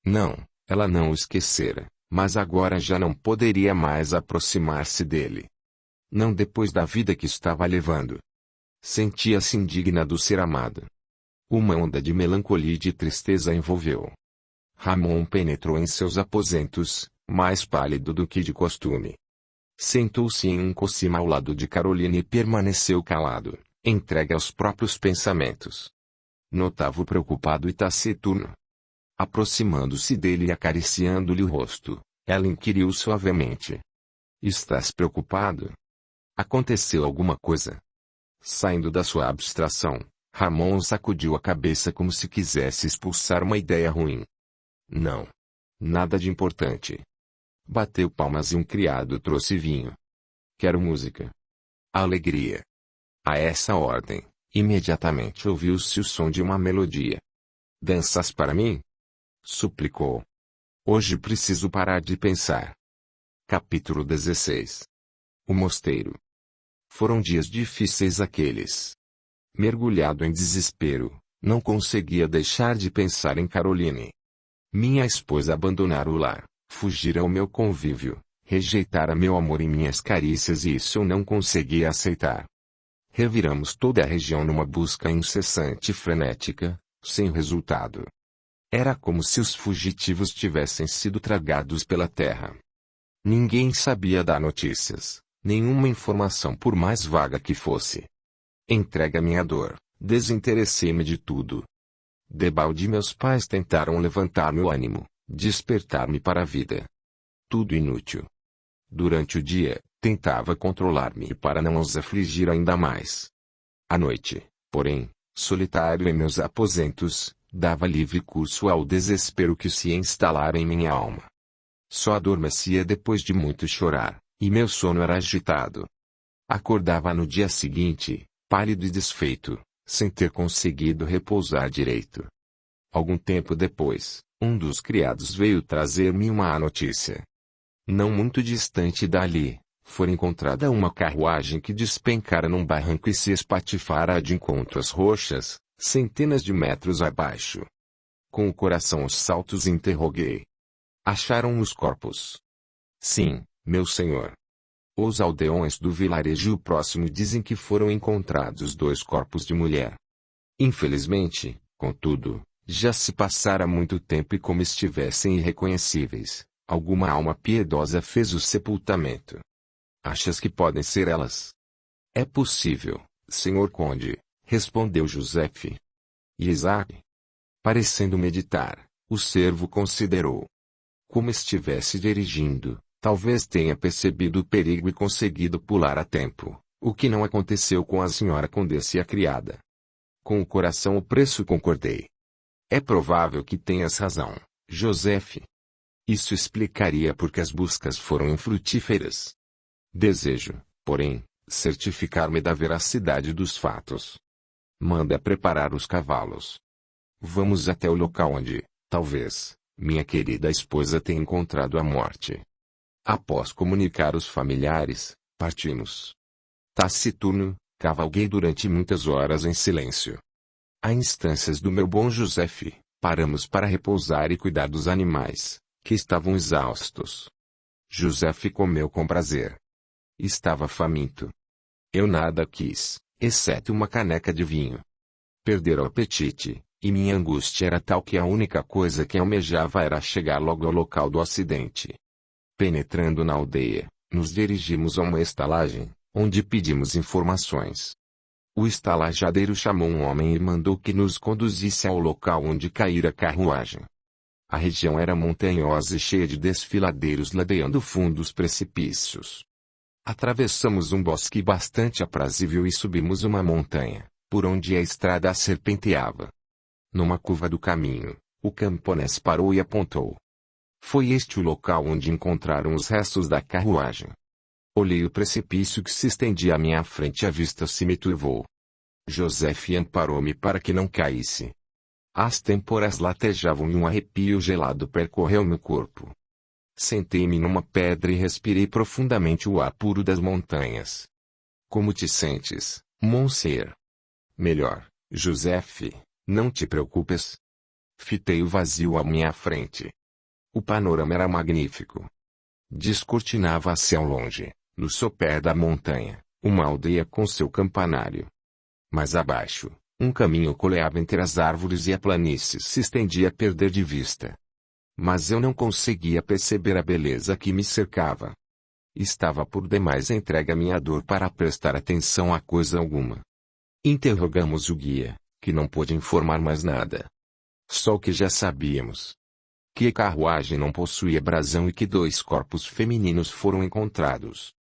Não, ela não o esquecera, mas agora já não poderia mais aproximar-se dele. Não depois da vida que estava levando. Sentia-se indigna do ser amado. Uma onda de melancolia e de tristeza a envolveu. Ramon penetrou em seus aposentos, mais pálido do que de costume. Sentou-se em um cocima ao lado de Caroline e permaneceu calado, entregue aos próprios pensamentos. Notava-o preocupado e taciturno. Aproximando-se dele e acariciando-lhe o rosto, ela inquiriu suavemente: "Estás preocupado? Aconteceu alguma coisa?" Saindo da sua abstração, Ramon sacudiu a cabeça como se quisesse expulsar uma ideia ruim. "Não. Nada de importante." Bateu palmas e um criado trouxe vinho. "Quero música." Alegria. A essa ordem, imediatamente ouviu-se o som de uma melodia. "Danças para mim?" suplicou. "Hoje preciso parar de pensar." Capítulo 16. O mosteiro. Foram dias difíceis aqueles. Mergulhado em desespero, não conseguia deixar de pensar em Caroline. Minha esposa abandonara o lar, fugir ao meu convívio, rejeitara meu amor e minhas carícias e isso eu não conseguia aceitar. Reviramos toda a região numa busca incessante e frenética, sem resultado. Era como se os fugitivos tivessem sido tragados pela terra. Ninguém sabia dar notícias, nenhuma informação por mais vaga que fosse. Entregue à minha dor, desinteressei-me de tudo. Debalde meus pais tentaram levantar meu ânimo, despertar-me para a vida. Tudo inútil. Durante o dia, tentava controlar-me para não os afligir ainda mais. À noite, porém, solitário em meus aposentos, dava livre curso ao desespero que se instalara em minha alma. Só adormecia depois de muito chorar, e meu sono era agitado. Acordava no dia seguinte, pálido e desfeito, sem ter conseguido repousar direito. Algum tempo depois, um dos criados veio trazer-me uma notícia. Não muito distante dali, fora encontrada uma carruagem que despencara num barranco e se espatifara de encontro às rochas, centenas de metros abaixo. Com o coração aos saltos interroguei: "Acharam os corpos?" "Sim, meu senhor." Os aldeões do vilarejo próximo dizem que foram encontrados 2 corpos de mulher. Infelizmente, contudo, já se passara muito tempo e como estivessem irreconhecíveis, alguma alma piedosa fez o sepultamento. "Achas que podem ser elas?" "É possível, senhor conde", respondeu Josefe. "E Isaac?" Parecendo meditar, o servo considerou. Como estivesse dirigindo, talvez tenha percebido o perigo e conseguido pular a tempo, o que não aconteceu com a senhora condessa e a criada. Com o coração opresso concordei. "É provável que tenhas razão, Josefe. Isso explicaria porque as buscas foram infrutíferas. Desejo, porém, certificar-me da veracidade dos fatos. Manda preparar os cavalos. Vamos até o local onde, talvez, minha querida esposa tenha encontrado a morte." Após comunicar os familiares, partimos. Taciturno, cavalguei durante muitas horas em silêncio. A instâncias do meu bom Josefe, paramos para repousar e cuidar dos animais, que estavam exaustos. Josefe comeu com prazer. Estava faminto. Eu nada quis, exceto uma caneca de vinho. Perdera o apetite, e minha angústia era tal que a única coisa que almejava era chegar logo ao local do acidente. Penetrando na aldeia, nos dirigimos a uma estalagem, onde pedimos informações. O estalajadeiro chamou um homem e mandou que nos conduzisse ao local onde caíra a carruagem. A região era montanhosa e cheia de desfiladeiros ladeando fundos precipícios. Atravessamos um bosque bastante aprazível e subimos uma montanha, por onde a estrada serpenteava. Numa curva do caminho, o camponês parou e apontou. Foi este o local onde encontraram os restos da carruagem. Olhei o precipício que se estendia à minha frente e a vista se me turvou. Joseph amparou-me para que não caísse. As têmporas latejavam e um arrepio gelado percorreu meu corpo. Sentei-me numa pedra e respirei profundamente o ar puro das montanhas. Como te sentes, Monsieur? Melhor, Joseph, não te preocupes. Fitei o vazio à minha frente. O panorama era magnífico. Descortinava-se ao longe, no sopé da montanha, uma aldeia com seu campanário. Mais abaixo, um caminho coleava entre as árvores e a planície se estendia a perder de vista. Mas eu não conseguia perceber a beleza que me cercava. Estava por demais entregue à minha dor para prestar atenção a coisa alguma. Interrogamos o guia, que não pôde informar mais nada. Só o que já sabíamos. Que a carruagem não possuía brasão e que 2 corpos femininos foram encontrados.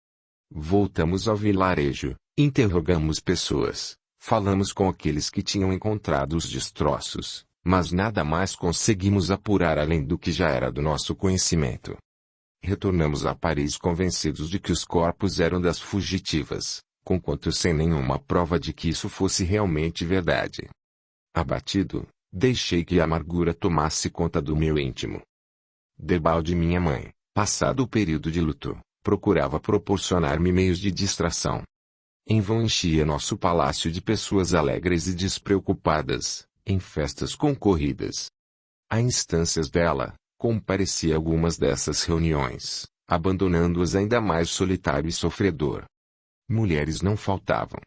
Voltamos ao vilarejo, interrogamos pessoas, falamos com aqueles que tinham encontrado os destroços, mas nada mais conseguimos apurar além do que já era do nosso conhecimento. Retornamos a Paris convencidos de que os corpos eram das fugitivas, conquanto sem nenhuma prova de que isso fosse realmente verdade. Abatido, deixei que a amargura tomasse conta do meu íntimo. Debalde minha mãe, passado o período de luto, procurava proporcionar-me meios de distração. Em vão enchia nosso palácio de pessoas alegres e despreocupadas, em festas concorridas. A instâncias dela, comparecia a algumas dessas reuniões, abandonando-as ainda mais solitário e sofredor. Mulheres não faltavam.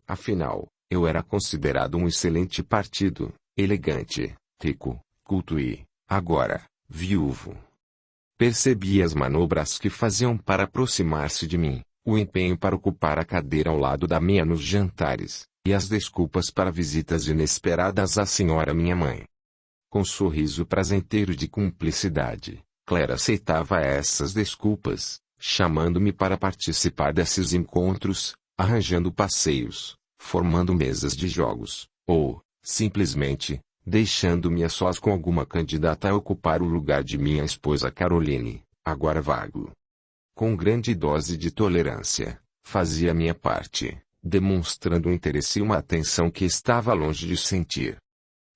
Afinal, eu era considerado um excelente partido, elegante, rico, culto e, agora, viúvo. Percebi as manobras que faziam para aproximar-se de mim, o empenho para ocupar a cadeira ao lado da minha nos jantares, e as desculpas para visitas inesperadas à senhora minha mãe. Com sorriso prazenteiro de cumplicidade, Claire aceitava essas desculpas, chamando-me para participar desses encontros, arranjando passeios, formando mesas de jogos, ou, simplesmente, deixando-me a sós com alguma candidata a ocupar o lugar de minha esposa Caroline, agora vago. Com grande dose de tolerância, fazia minha parte, demonstrando um interesse e uma atenção que estava longe de sentir.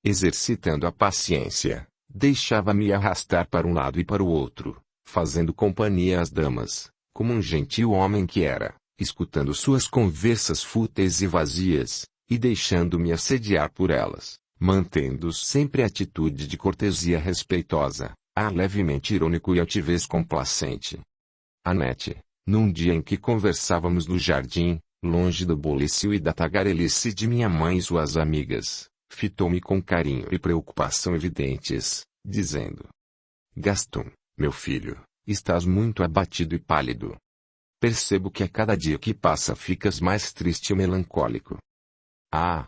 Exercitando a paciência, deixava-me arrastar para um lado e para o outro, fazendo companhia às damas, como um gentil homem que era, escutando suas conversas fúteis e vazias, e deixando-me assediar por elas, mantendo sempre a atitude de cortesia respeitosa, ar levemente irônico e altivez complacente. Annette, num dia em que conversávamos no jardim, longe do bulício e da tagarelice de minha mãe e suas amigas, fitou-me com carinho e preocupação evidentes, dizendo: Gaston, meu filho, estás muito abatido e pálido. Percebo que a cada dia que passa ficas mais triste e melancólico. Ah,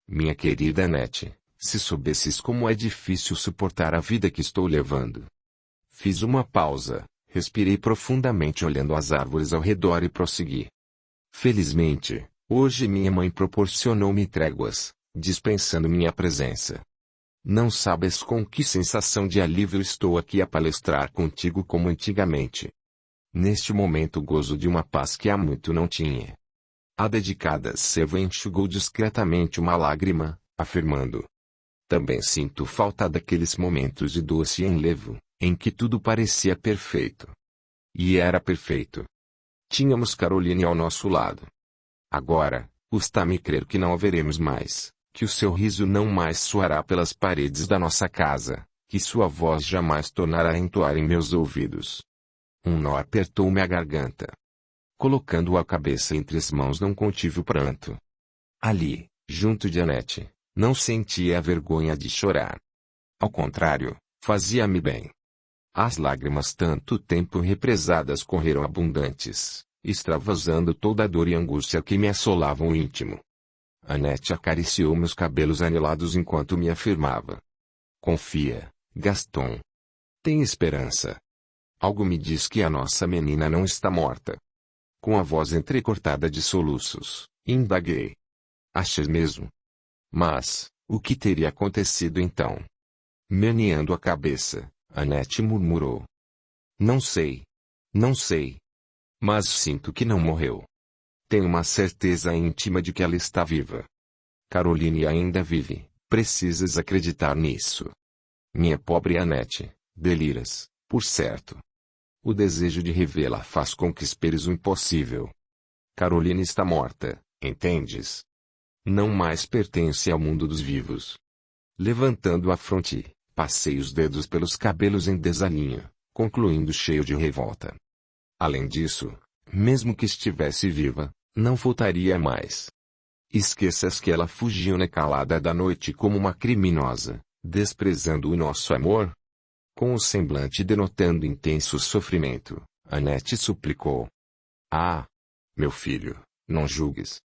minha querida Annette, se soubesses como é difícil suportar a vida que estou levando. Fiz uma pausa, respirei profundamente olhando as árvores ao redor e prossegui. Felizmente, hoje minha mãe proporcionou-me tréguas, dispensando minha presença. Não sabes com que sensação de alívio estou aqui a palestrar contigo como antigamente. Neste momento gozo de uma paz que há muito não tinha. A dedicada serva enxugou discretamente uma lágrima, afirmando: Também sinto falta daqueles momentos de doce enlevo, em que tudo parecia perfeito. E era perfeito. Tínhamos Caroline ao nosso lado. Agora, custa-me crer que não a veremos mais, que o seu riso não mais soará pelas paredes da nossa casa, que sua voz jamais tornará a entoar em meus ouvidos. Um nó apertou-me a garganta. Colocando a cabeça entre as mãos não contive o pranto. Ali, junto de Annette, não sentia a vergonha de chorar. Ao contrário, fazia-me bem. As lágrimas tanto tempo represadas correram abundantes, extravasando toda a dor e angústia que me assolavam o íntimo. Annette acariciou meus cabelos anelados enquanto me afirmava: Confia, Gaston. Tem esperança. Algo me diz que a nossa menina não está morta. Com a voz entrecortada de soluços, indaguei: Achas mesmo, Mas, o que teria acontecido então? Meneando a cabeça, Annette murmurou. Não sei. Não sei. Mas sinto que não morreu. Tenho uma certeza íntima de que ela está viva. Caroline ainda vive, precisas acreditar nisso. Minha pobre Annette, deliras, por certo. O desejo de revê-la faz com que esperes o impossível. Caroline está morta, entendes? Não mais pertence ao mundo dos vivos. Levantando a fronte, passei os dedos pelos cabelos em desalinho, concluindo cheio de revolta. Além disso, mesmo que estivesse viva, não voltaria mais. Esqueças que ela fugiu na calada da noite como uma criminosa, desprezando o nosso amor? Com o semblante denotando intenso sofrimento, Annette suplicou. Ah! Meu filho, não julgues.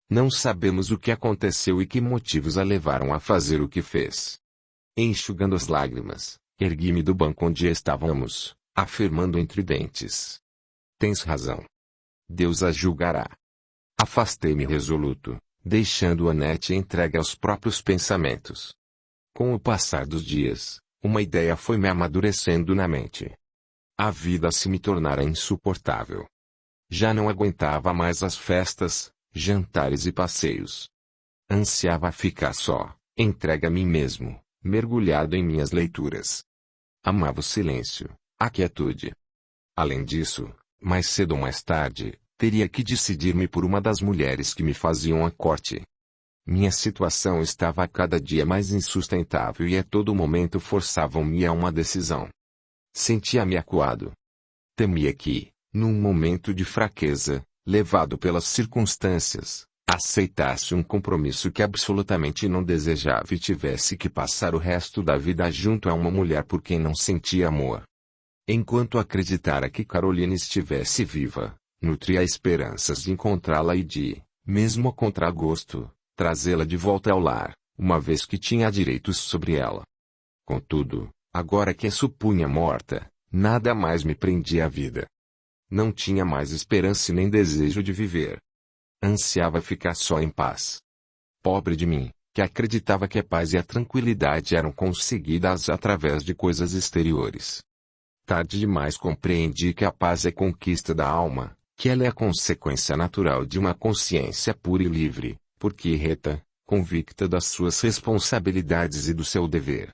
Não sabemos o que aconteceu e que motivos a levaram a fazer o que fez. Enxugando as lágrimas, ergui-me do banco onde estávamos, afirmando entre dentes. Tens razão. Deus a julgará. Afastei-me resoluto, deixando Annette entregue aos próprios pensamentos. Com o passar dos dias, uma ideia foi me amadurecendo na mente. A vida se me tornara insuportável. Já não aguentava mais as festas, jantares e passeios. Ansiava ficar só, entregue a mim mesmo, mergulhado em minhas leituras. Amava o silêncio, a quietude. Além disso, mais cedo ou mais tarde, teria que decidir-me por uma das mulheres que me faziam a corte. Minha situação estava a cada dia mais insustentável e a todo momento forçavam-me a uma decisão. Sentia-me acuado. Temia que, num momento de fraqueza, levado pelas circunstâncias, aceitasse um compromisso que absolutamente não desejava e tivesse que passar o resto da vida junto a uma mulher por quem não sentia amor. Enquanto acreditara que Caroline estivesse viva, nutria esperanças de encontrá-la e de, mesmo a contragosto, trazê-la de volta ao lar, uma vez que tinha direitos sobre ela. Contudo, agora que a supunha morta, nada mais me prendia à vida. Não tinha mais esperança e nem desejo de viver. Ansiava ficar só em paz. Pobre de mim, que acreditava que a paz e a tranquilidade eram conseguidas através de coisas exteriores. Tarde demais compreendi que a paz é conquista da alma, que ela é a consequência natural de uma consciência pura e livre, porque reta, convicta das suas responsabilidades e do seu dever.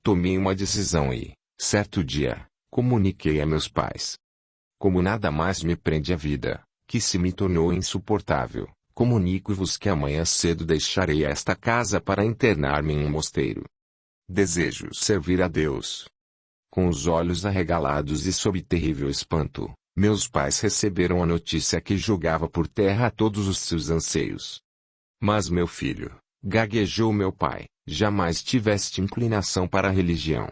Tomei uma decisão e, certo dia, comuniquei a meus pais. Como nada mais me prende à vida, que se me tornou insuportável, comunico-vos que amanhã cedo deixarei esta casa para internar-me em um mosteiro. Desejo servir a Deus. Com os olhos arregalados e sob terrível espanto, meus pais receberam a notícia que jogava por terra todos os seus anseios. Mas meu filho, gaguejou meu pai, jamais tiveste inclinação para a religião.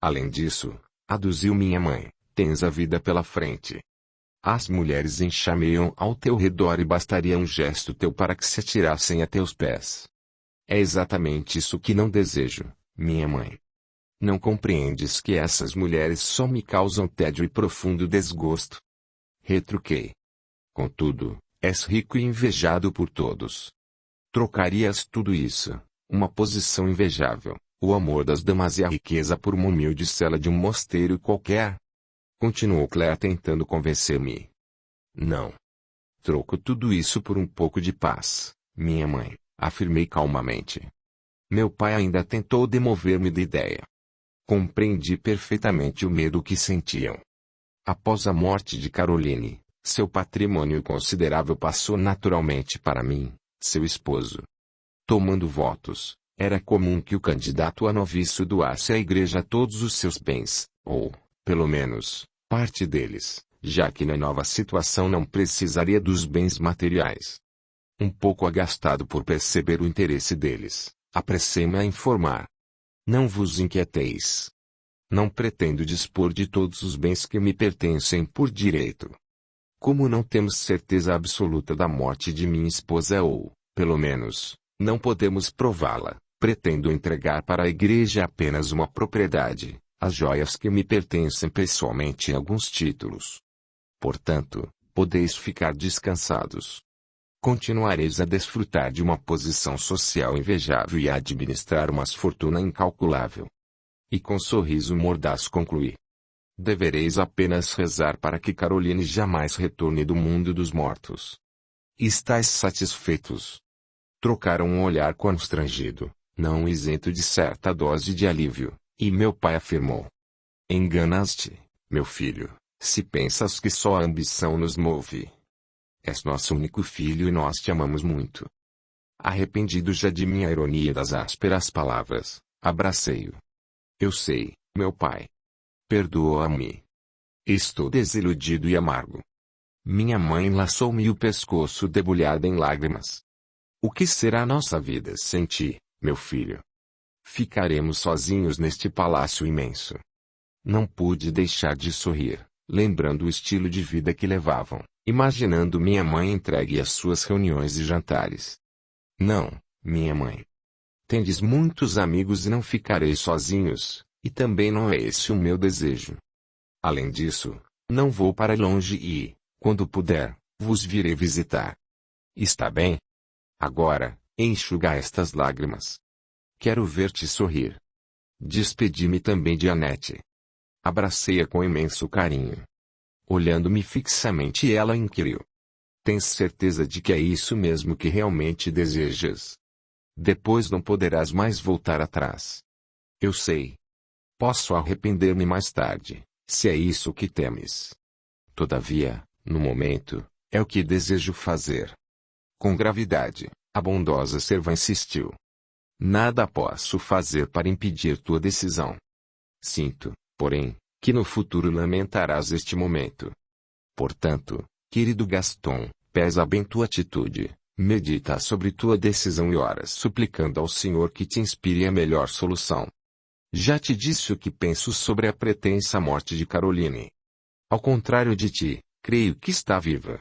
Além disso, aduziu minha mãe, tens a vida pela frente. As mulheres enxameiam ao teu redor e bastaria um gesto teu para que se atirassem a teus pés. É exatamente isso que não desejo, minha mãe. Não compreendes que essas mulheres só me causam tédio e profundo desgosto? Retruquei. Contudo, és rico e invejado por todos. Trocarias tudo isso, uma posição invejável, o amor das damas e a riqueza por uma humilde cela de um mosteiro qualquer? Continuou Claire tentando convencer-me. Não. Troco tudo isso por um pouco de paz, minha mãe, afirmei calmamente. Meu pai ainda tentou demover-me da ideia. Compreendi perfeitamente o medo que sentiam. Após a morte de Caroline, seu patrimônio considerável passou naturalmente para mim, seu esposo. Tomando votos, era comum que o candidato a noviço doasse à igreja todos os seus bens, ou, pelo menos, parte deles, já que na nova situação não precisaria dos bens materiais. Um pouco agastado por perceber o interesse deles, apressei-me a informar. Não vos inquieteis. Não pretendo dispor de todos os bens que me pertencem por direito. Como não temos certeza absoluta da morte de minha esposa ou, pelo menos, não podemos prová-la, pretendo entregar para a igreja apenas uma propriedade, as joias que me pertencem pessoalmente e alguns títulos. Portanto, podeis ficar descansados. Continuareis a desfrutar de uma posição social invejável e a administrar uma fortuna incalculável. E com sorriso mordaz concluí. Devereis apenas rezar para que Caroline jamais retorne do mundo dos mortos. Estais satisfeitos? Trocaram um olhar constrangido, não isento de certa dose de alívio, e meu pai afirmou. Enganas-te, meu filho, se pensas que só a ambição nos move. És nosso único filho e nós te amamos muito. Arrependido já de minha ironia e das ásperas palavras, abracei-o. Eu sei, meu pai. Perdoa-me. Estou desiludido e amargo. Minha mãe laçou-me o pescoço debulhada em lágrimas. O que será nossa vida sem ti, meu filho? Ficaremos sozinhos neste palácio imenso. Não pude deixar de sorrir, lembrando o estilo de vida que levavam, imaginando minha mãe entregue às suas reuniões e jantares. Não, minha mãe. Tendes muitos amigos e não ficareis sozinhos, e também não é esse o meu desejo. Além disso, não vou para longe e, quando puder, vos virei visitar. Está bem? Agora, enxuga estas lágrimas. Quero ver-te sorrir. Despedi-me também de Annette. Abracei-a com imenso carinho. Olhando-me fixamente ela inquiriu. Tens certeza de que é isso mesmo que realmente desejas? Depois não poderás mais voltar atrás. Eu sei. Posso arrepender-me mais tarde, se é isso que temes. Todavia, no momento, é o que desejo fazer. Com gravidade, a bondosa serva insistiu. Nada posso fazer para impedir tua decisão. Sinto, porém, que no futuro lamentarás este momento. Portanto, querido Gaston, pesa bem tua atitude, medita sobre tua decisão e oras suplicando ao Senhor que te inspire a melhor solução. Já te disse o que penso sobre a pretensa morte de Caroline. Ao contrário de ti, creio que está viva.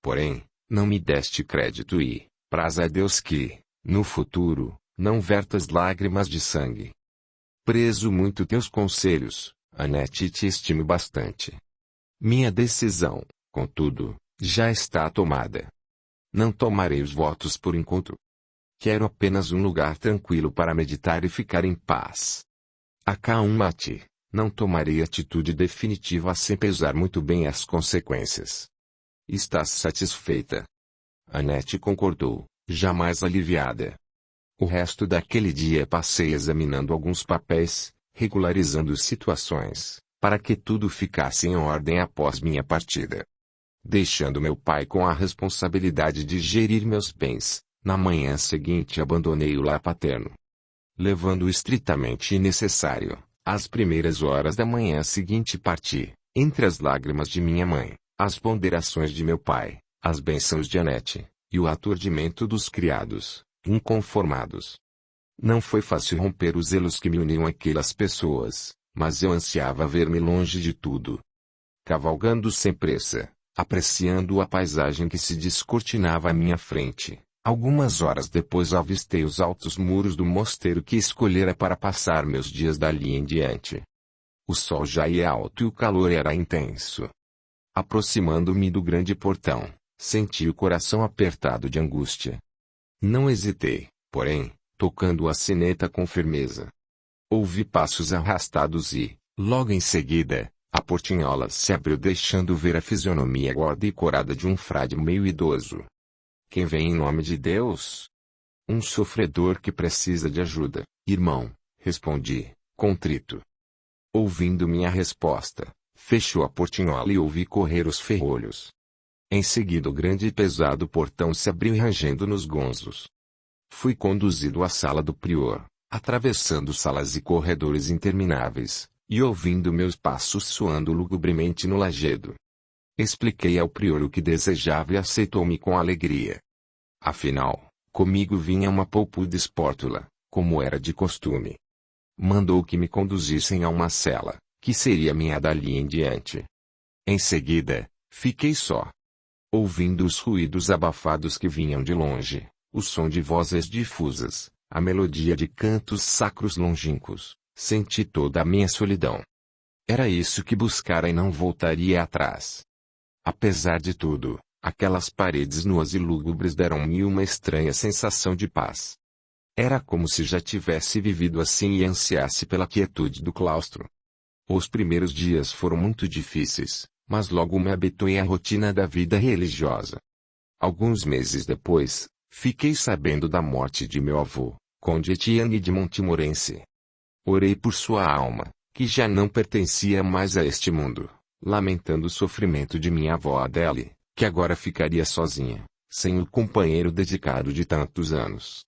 Porém, não me deste crédito e, praza a Deus que, no futuro, não vertas lágrimas de sangue. Prezo muito teus conselhos, Annette, e te estimo bastante. Minha decisão, contudo, já está tomada. Não tomarei os votos por enquanto. Quero apenas um lugar tranquilo para meditar e ficar em paz. Acalma-te, não tomarei atitude definitiva sem pesar muito bem as consequências. Estás satisfeita? Annette concordou, já mais aliviada. O resto daquele dia passei examinando alguns papéis, regularizando situações, para que tudo ficasse em ordem após minha partida. Deixando meu pai com a responsabilidade de gerir meus bens, na manhã seguinte abandonei o lar paterno. Levando o estritamente necessário, às primeiras horas da manhã seguinte parti, entre as lágrimas de minha mãe, as ponderações de meu pai, as bênçãos de Annette, e o aturdimento dos criados, inconformados. Não foi fácil romper os elos que me uniam àquelas pessoas, mas eu ansiava ver-me longe de tudo. Cavalgando sem pressa, apreciando a paisagem que se descortinava à minha frente, algumas horas depois avistei os altos muros do mosteiro que escolhera para passar meus dias dali em diante. O sol já ia alto e o calor era intenso. Aproximando-me do grande portão, senti o coração apertado de angústia. Não hesitei, porém, tocando a sineta com firmeza. Ouvi passos arrastados e, logo em seguida, a portinhola se abriu deixando ver a fisionomia gorda e corada de um frade meio idoso. Quem vem em nome de Deus? Um sofredor que precisa de ajuda, irmão, respondi, contrito. Ouvindo minha resposta, fechou a portinhola e ouvi correr os ferrolhos. Em seguida o grande e pesado portão se abriu rangendo nos gonzos. Fui conduzido à sala do prior, atravessando salas e corredores intermináveis, e ouvindo meus passos soando lugubremente no lajedo. Expliquei ao prior o que desejava e aceitou-me com alegria. Afinal, comigo vinha uma polpuda espórtula, como era de costume. Mandou que me conduzissem a uma cela, que seria minha dali em diante. Em seguida, fiquei só. Ouvindo os ruídos abafados que vinham de longe, o som de vozes difusas, a melodia de cantos sacros longínquos, senti toda a minha solidão. Era isso que buscara e não voltaria atrás. Apesar de tudo, Aquelas paredes nuas e lúgubres deram-me uma estranha sensação de paz. Era como se já tivesse vivido assim e ansiasse pela quietude do claustro. Os primeiros dias foram muito difíceis, mas logo me habituei à rotina da vida religiosa. Alguns meses depois, fiquei sabendo da morte de meu avô, Conde Etienne de Montmorency. Orei por sua alma, que já não pertencia mais a este mundo, lamentando o sofrimento de minha avó Adele, que agora ficaria sozinha, sem o companheiro dedicado de tantos anos.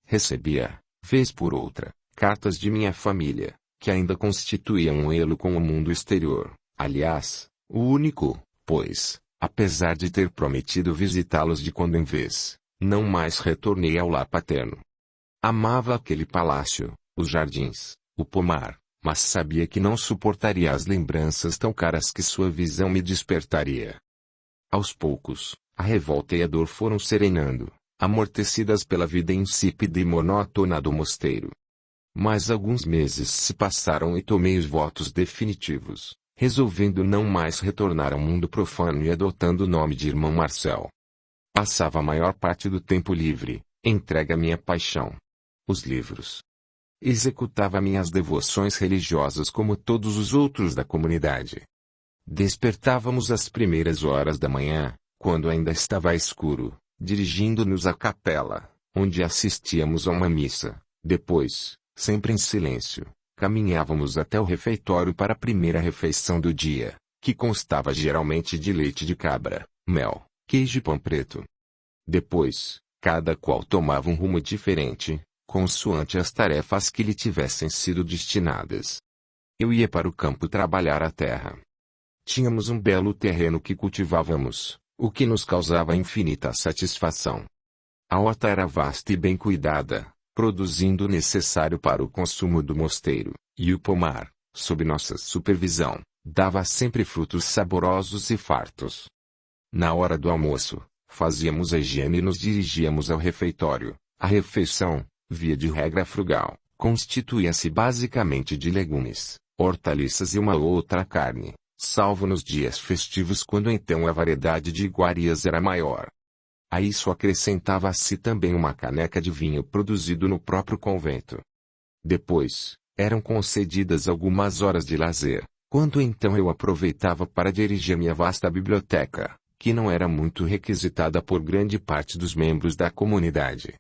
Recebia, vez por outra, cartas de minha família, que ainda constituíam um elo com o mundo exterior, aliás, o único, pois, apesar de ter prometido visitá-los de quando em vez, não mais retornei ao lar paterno. Amava aquele palácio, os jardins, o pomar, mas sabia que não suportaria as lembranças tão caras que sua visão me despertaria. Aos poucos, a revolta e a dor foram serenando, amortecidas pela vida insípida e monótona do mosteiro. Mas alguns meses se passaram e tomei os votos definitivos, resolvendo não mais retornar ao mundo profano e adotando o nome de irmão Marcel. Passava a maior parte do tempo livre, entregue à minha paixão, os livros. Executava minhas devoções religiosas como todos os outros da comunidade. Despertávamos às primeiras horas da manhã, quando ainda estava escuro, dirigindo-nos à capela, onde assistíamos a uma missa. Depois, sempre em silêncio, caminhávamos até o refeitório para a primeira refeição do dia, que constava geralmente de leite de cabra, mel, queijo e pão preto. Depois, cada qual tomava um rumo diferente, consoante as tarefas que lhe tivessem sido destinadas. Eu ia para o campo trabalhar a terra. Tínhamos um belo terreno que cultivávamos, o que nos causava infinita satisfação. A horta era vasta e bem cuidada, produzindo o necessário para o consumo do mosteiro, e o pomar, sob nossa supervisão, dava sempre frutos saborosos e fartos. Na hora do almoço, fazíamos a higiene e nos dirigíamos ao refeitório. A refeição, via de regra frugal, constituía-se basicamente de legumes, hortaliças e uma ou outra carne, salvo nos dias festivos quando então a variedade de iguarias era maior. A isso acrescentava-se também uma caneca de vinho produzido no próprio convento. Depois, eram concedidas algumas horas de lazer, quando então eu aproveitava para dirigir minha vasta biblioteca, que não era muito requisitada por grande parte dos membros da comunidade.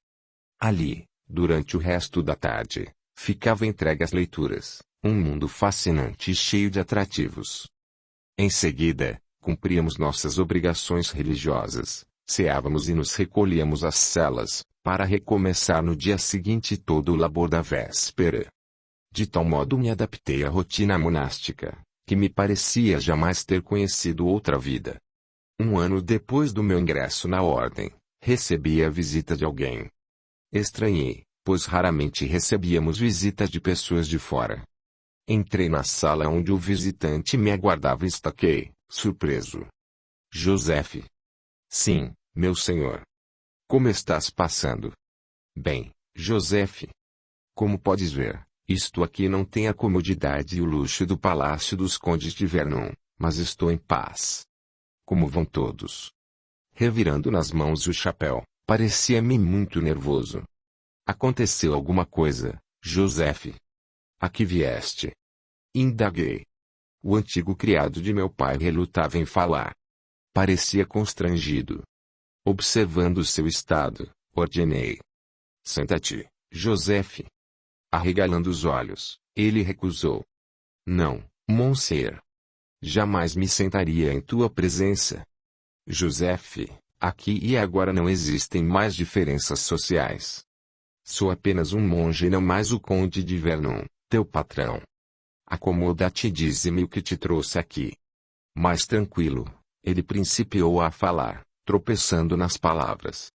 Ali, durante o resto da tarde, ficava entregue às leituras, um mundo fascinante e cheio de atrativos. Em seguida, cumpríamos nossas obrigações religiosas, ceávamos e nos recolhíamos às celas, para recomeçar no dia seguinte todo o labor da véspera. De tal modo me adaptei à rotina monástica, que me parecia jamais ter conhecido outra vida. Um ano depois do meu ingresso na ordem, recebi a visita de alguém. Estranhei, pois raramente recebíamos visitas de pessoas de fora. Entrei na sala onde o visitante me aguardava e estaquei, surpreso. Joseph. Sim, meu senhor. Como estás passando? Bem, Joseph. Como podes ver, isto aqui não tem a comodidade e o luxo do Palácio dos Condes de Vernon, mas estou em paz. Como vão todos? Revirando nas mãos o chapéu, parecia-me muito nervoso. Aconteceu alguma coisa, Joseph? A que vieste? Indaguei. O antigo criado de meu pai relutava em falar. Parecia constrangido. Observando seu estado, ordenei. Senta-te, Joseph. Arregalando os olhos, ele recusou. Não, Monsieur. Jamais me sentaria em tua presença. Joseph, aqui e agora não existem mais diferenças sociais. Sou apenas um monge e não mais o conde de Vernon, teu patrão. Acomoda-te e dize-me o que te trouxe aqui. Mais tranquilo, ele principiou a falar, tropeçando nas palavras.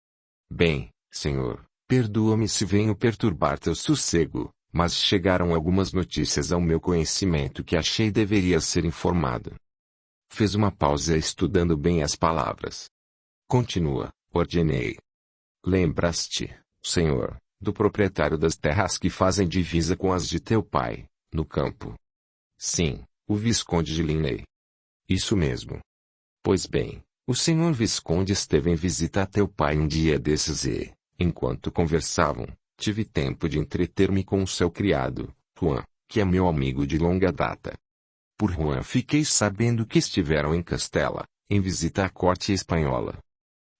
Bem, senhor, perdoa-me se venho perturbar teu sossego, mas chegaram algumas notícias ao meu conhecimento que achei deveria ser informado. Fez uma pausa estudando bem as palavras. Continua, ordenei. Lembras-te, senhor, do proprietário das terras que fazem divisa com as de teu pai, no campo? Sim, o Visconde de Linley. Isso mesmo. Pois bem, O senhor Visconde esteve em visita a teu pai um dia desses e, enquanto conversavam, tive tempo de entreter-me com o seu criado, Juan, que é meu amigo de longa data. Por Juan fiquei sabendo que estiveram em Castela, em visita à corte espanhola.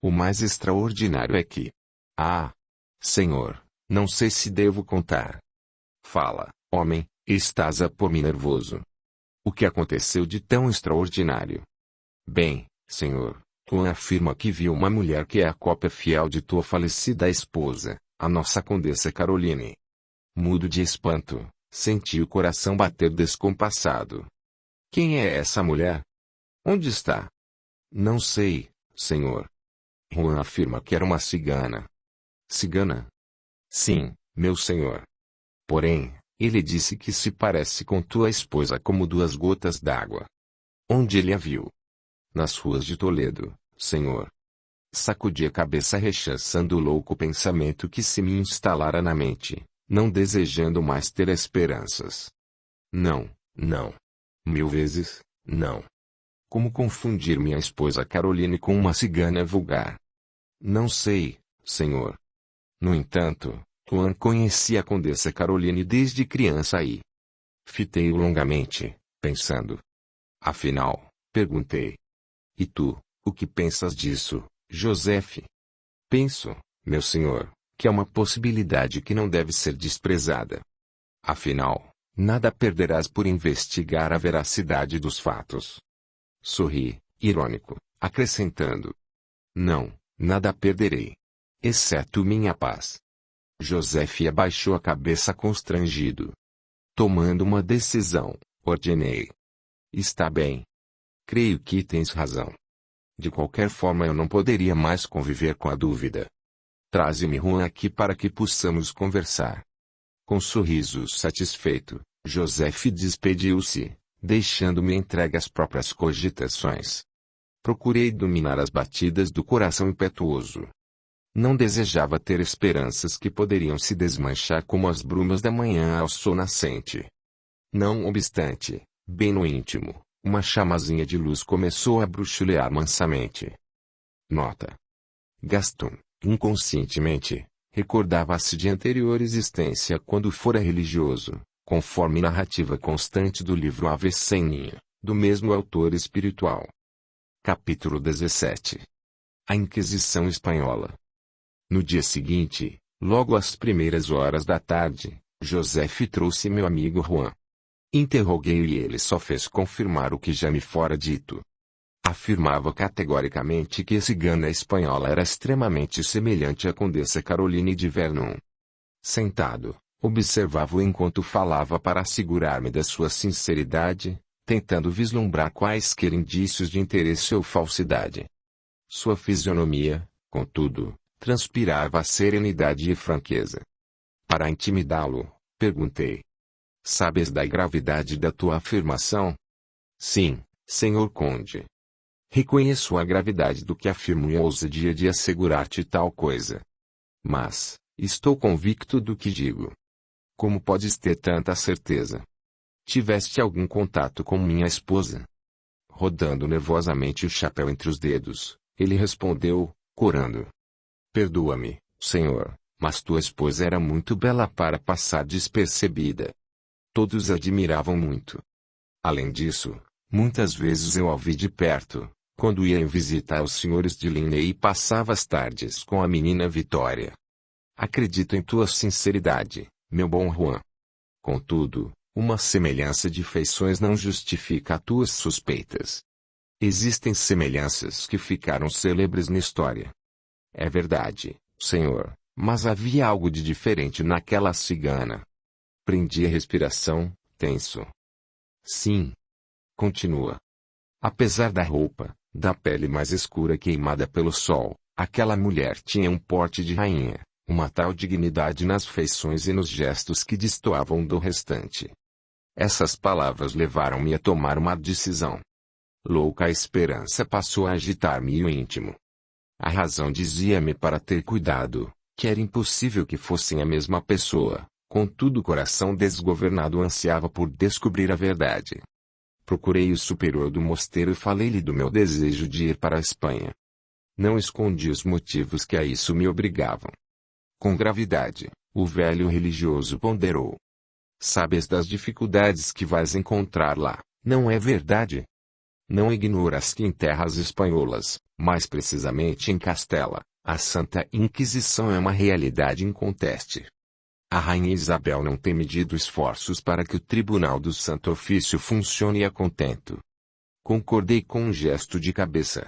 O mais extraordinário é que... Ah! Senhor, não sei se devo contar. Fala, homem, estás a pôr-me nervoso. O que aconteceu de tão extraordinário? Bem, senhor, Juan afirma que viu uma mulher que é a cópia fiel de tua falecida esposa, a nossa Condessa Caroline. Mudo de espanto, senti o coração bater descompassado. Quem é essa mulher? Onde está? Não sei, senhor. Juan afirma que era uma cigana. Cigana? Sim, meu senhor. Porém, ele disse que se parece com tua esposa como duas gotas d'água. Onde ele a viu? Nas ruas de Toledo, senhor. Sacudi a cabeça rechaçando o louco pensamento que se me instalara na mente, não desejando mais ter esperanças. Não, não. 1000 vezes, não. Como confundir minha esposa Caroline com uma cigana vulgar? Não sei, senhor. No entanto, Juan conhecia a Condessa Caroline desde criança e... Fitei-o longamente, pensando. Afinal, perguntei. E tu, o que pensas disso, Joseph? Penso, meu senhor, que é uma possibilidade que não deve ser desprezada. Afinal, nada perderás por investigar a veracidade dos fatos. Sorri, irônico, acrescentando. Não, nada perderei. Exceto minha paz. Joseph abaixou a cabeça constrangido. Tomando uma decisão, ordenei. Está bem. Creio que tens razão. De qualquer forma eu não poderia mais conviver com a dúvida. Traze-me Juan aqui para que possamos conversar. Com sorriso satisfeito, Joseph despediu-se, deixando-me entregue às próprias cogitações. Procurei dominar as batidas do coração impetuoso. Não desejava ter esperanças que poderiam se desmanchar como as brumas da manhã ao sol nascente. Não obstante, bem no íntimo, uma chamazinha de luz começou a bruxulear mansamente. Nota. Gaston, inconscientemente, recordava-se de anterior existência quando fora religioso, conforme narrativa constante do livro Ave Senninha, do mesmo autor espiritual. Capítulo 17. A Inquisição Espanhola. No dia seguinte, logo às primeiras horas da tarde, Joseph trouxe meu amigo Juan. Interroguei-o e ele só fez confirmar o que já me fora dito. Afirmava categoricamente que a cigana espanhola era extremamente semelhante à Condessa Caroline de Vernon. Sentado, observava-o enquanto falava para assegurar-me da sua sinceridade, tentando vislumbrar quaisquer indícios de interesse ou falsidade. Sua fisionomia, contudo, transpirava serenidade e franqueza. Para intimidá-lo, perguntei. Sabes da gravidade da tua afirmação? Sim, senhor conde. Reconheço a gravidade do que afirmo e a ousadia de assegurar-te tal coisa. Mas, estou convicto do que digo. Como podes ter tanta certeza? Tiveste algum contato com minha esposa? Rodando nervosamente o chapéu entre os dedos, ele respondeu, corando. Perdoa-me, senhor, mas tua esposa era muito bela para passar despercebida. Todos a admiravam muito. Além disso, muitas vezes eu a vi de perto, quando ia em visita aos senhores de Linley e passava as tardes com a menina Vitória. Acredito em tua sinceridade, meu bom Juan. Contudo, uma semelhança de feições não justifica as tuas suspeitas. Existem semelhanças que ficaram célebres na história. É verdade, senhor, mas havia algo de diferente naquela cigana. Prendi a respiração, tenso. Sim. Continua. Apesar da roupa, da pele mais escura queimada pelo sol, aquela mulher tinha um porte de rainha, uma tal dignidade nas feições e nos gestos que destoavam do restante. Essas palavras levaram-me a tomar uma decisão. Louca esperança passou a agitar-me o íntimo. A razão dizia-me para ter cuidado, que era impossível que fossem a mesma pessoa, contudo o coração desgovernado ansiava por descobrir a verdade. Procurei o superior do mosteiro e falei-lhe do meu desejo de ir para a Espanha. Não escondi os motivos que a isso me obrigavam. Com gravidade, o velho religioso ponderou. Sabes das dificuldades que vais encontrar lá, não é verdade? Não ignoras que em terras espanholas, mais precisamente em Castela, a Santa Inquisição é uma realidade inconteste. A Rainha Isabel não tem medido esforços para que o Tribunal do Santo Ofício funcione a contento. Concordei com um gesto de cabeça.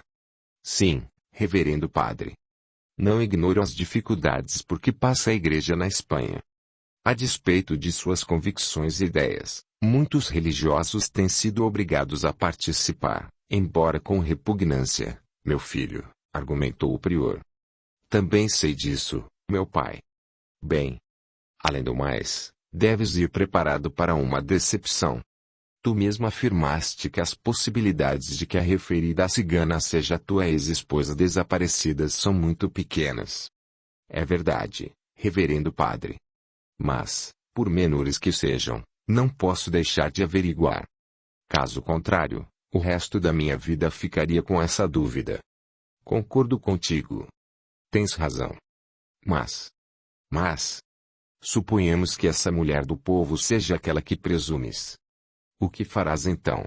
Sim, reverendo padre. Não ignoro as dificuldades por que passa a Igreja na Espanha. A despeito de suas convicções e ideias, muitos religiosos têm sido obrigados a participar, embora com repugnância, meu filho, argumentou o prior. Também sei disso, meu pai. Bem. Além do mais, deves ir preparado para uma decepção. Tu mesmo afirmaste que as possibilidades de que a referida cigana seja tua ex-esposa desaparecida são muito pequenas. É verdade, reverendo padre. Mas, por menores que sejam, não posso deixar de averiguar. Caso contrário, o resto da minha vida ficaria com essa dúvida. Concordo contigo. Tens razão. Mas, suponhamos que essa mulher do povo seja aquela que presumes. O que farás então?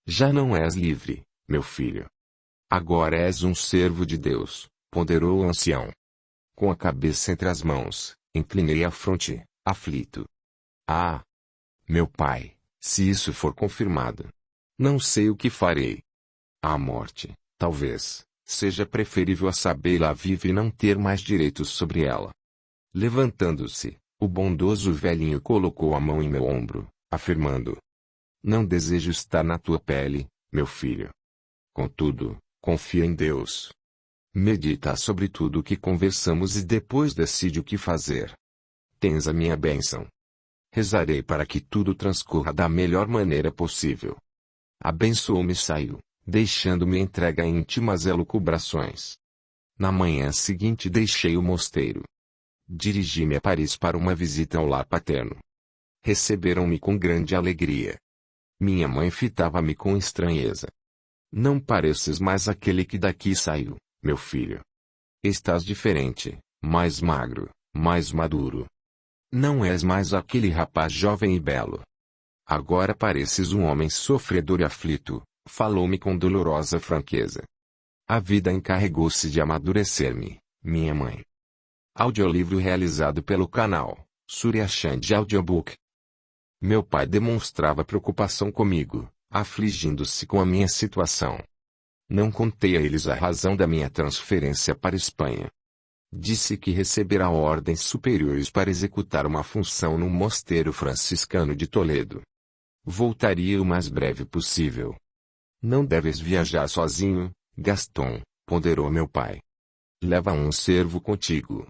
Já não és livre, meu filho. Agora és um servo de Deus, ponderou o ancião. Com a cabeça entre as mãos, inclinei a fronte, aflito. Ah! Meu pai, se isso for confirmado, não sei o que farei. A morte, talvez, seja preferível a sabê-la viva e não ter mais direitos sobre ela. Levantando-se, o bondoso velhinho colocou a mão em meu ombro, afirmando: não desejo estar na tua pele, meu filho. Contudo, confia em Deus. Medita sobre tudo o que conversamos e depois decide o que fazer. Tens a minha bênção. Rezarei para que tudo transcorra da melhor maneira possível. Abençoou-me e saiu, deixando-me entregue a íntimas elucubrações. Na manhã seguinte deixei o mosteiro. Dirigi-me a Paris para uma visita ao lar paterno. Receberam-me com grande alegria. Minha mãe fitava-me com estranheza. Não pareces mais aquele que daqui saiu, meu filho. Estás diferente, mais magro, mais maduro. Não és mais aquele rapaz jovem e belo. Agora pareces um homem sofredor e aflito, falou-me com dolorosa franqueza. A vida encarregou-se de amadurecer-me, minha mãe. Audiolivro realizado pelo canal Surya Chand Audiobook. Meu pai demonstrava preocupação comigo, afligindo-se com a minha situação. Não contei a eles a razão da minha transferência para a Espanha. Disse que receberá ordens superiores para executar uma função no mosteiro franciscano de Toledo. Voltaria o mais breve possível. Não deves viajar sozinho, Gaston, ponderou meu pai. Leva um servo contigo.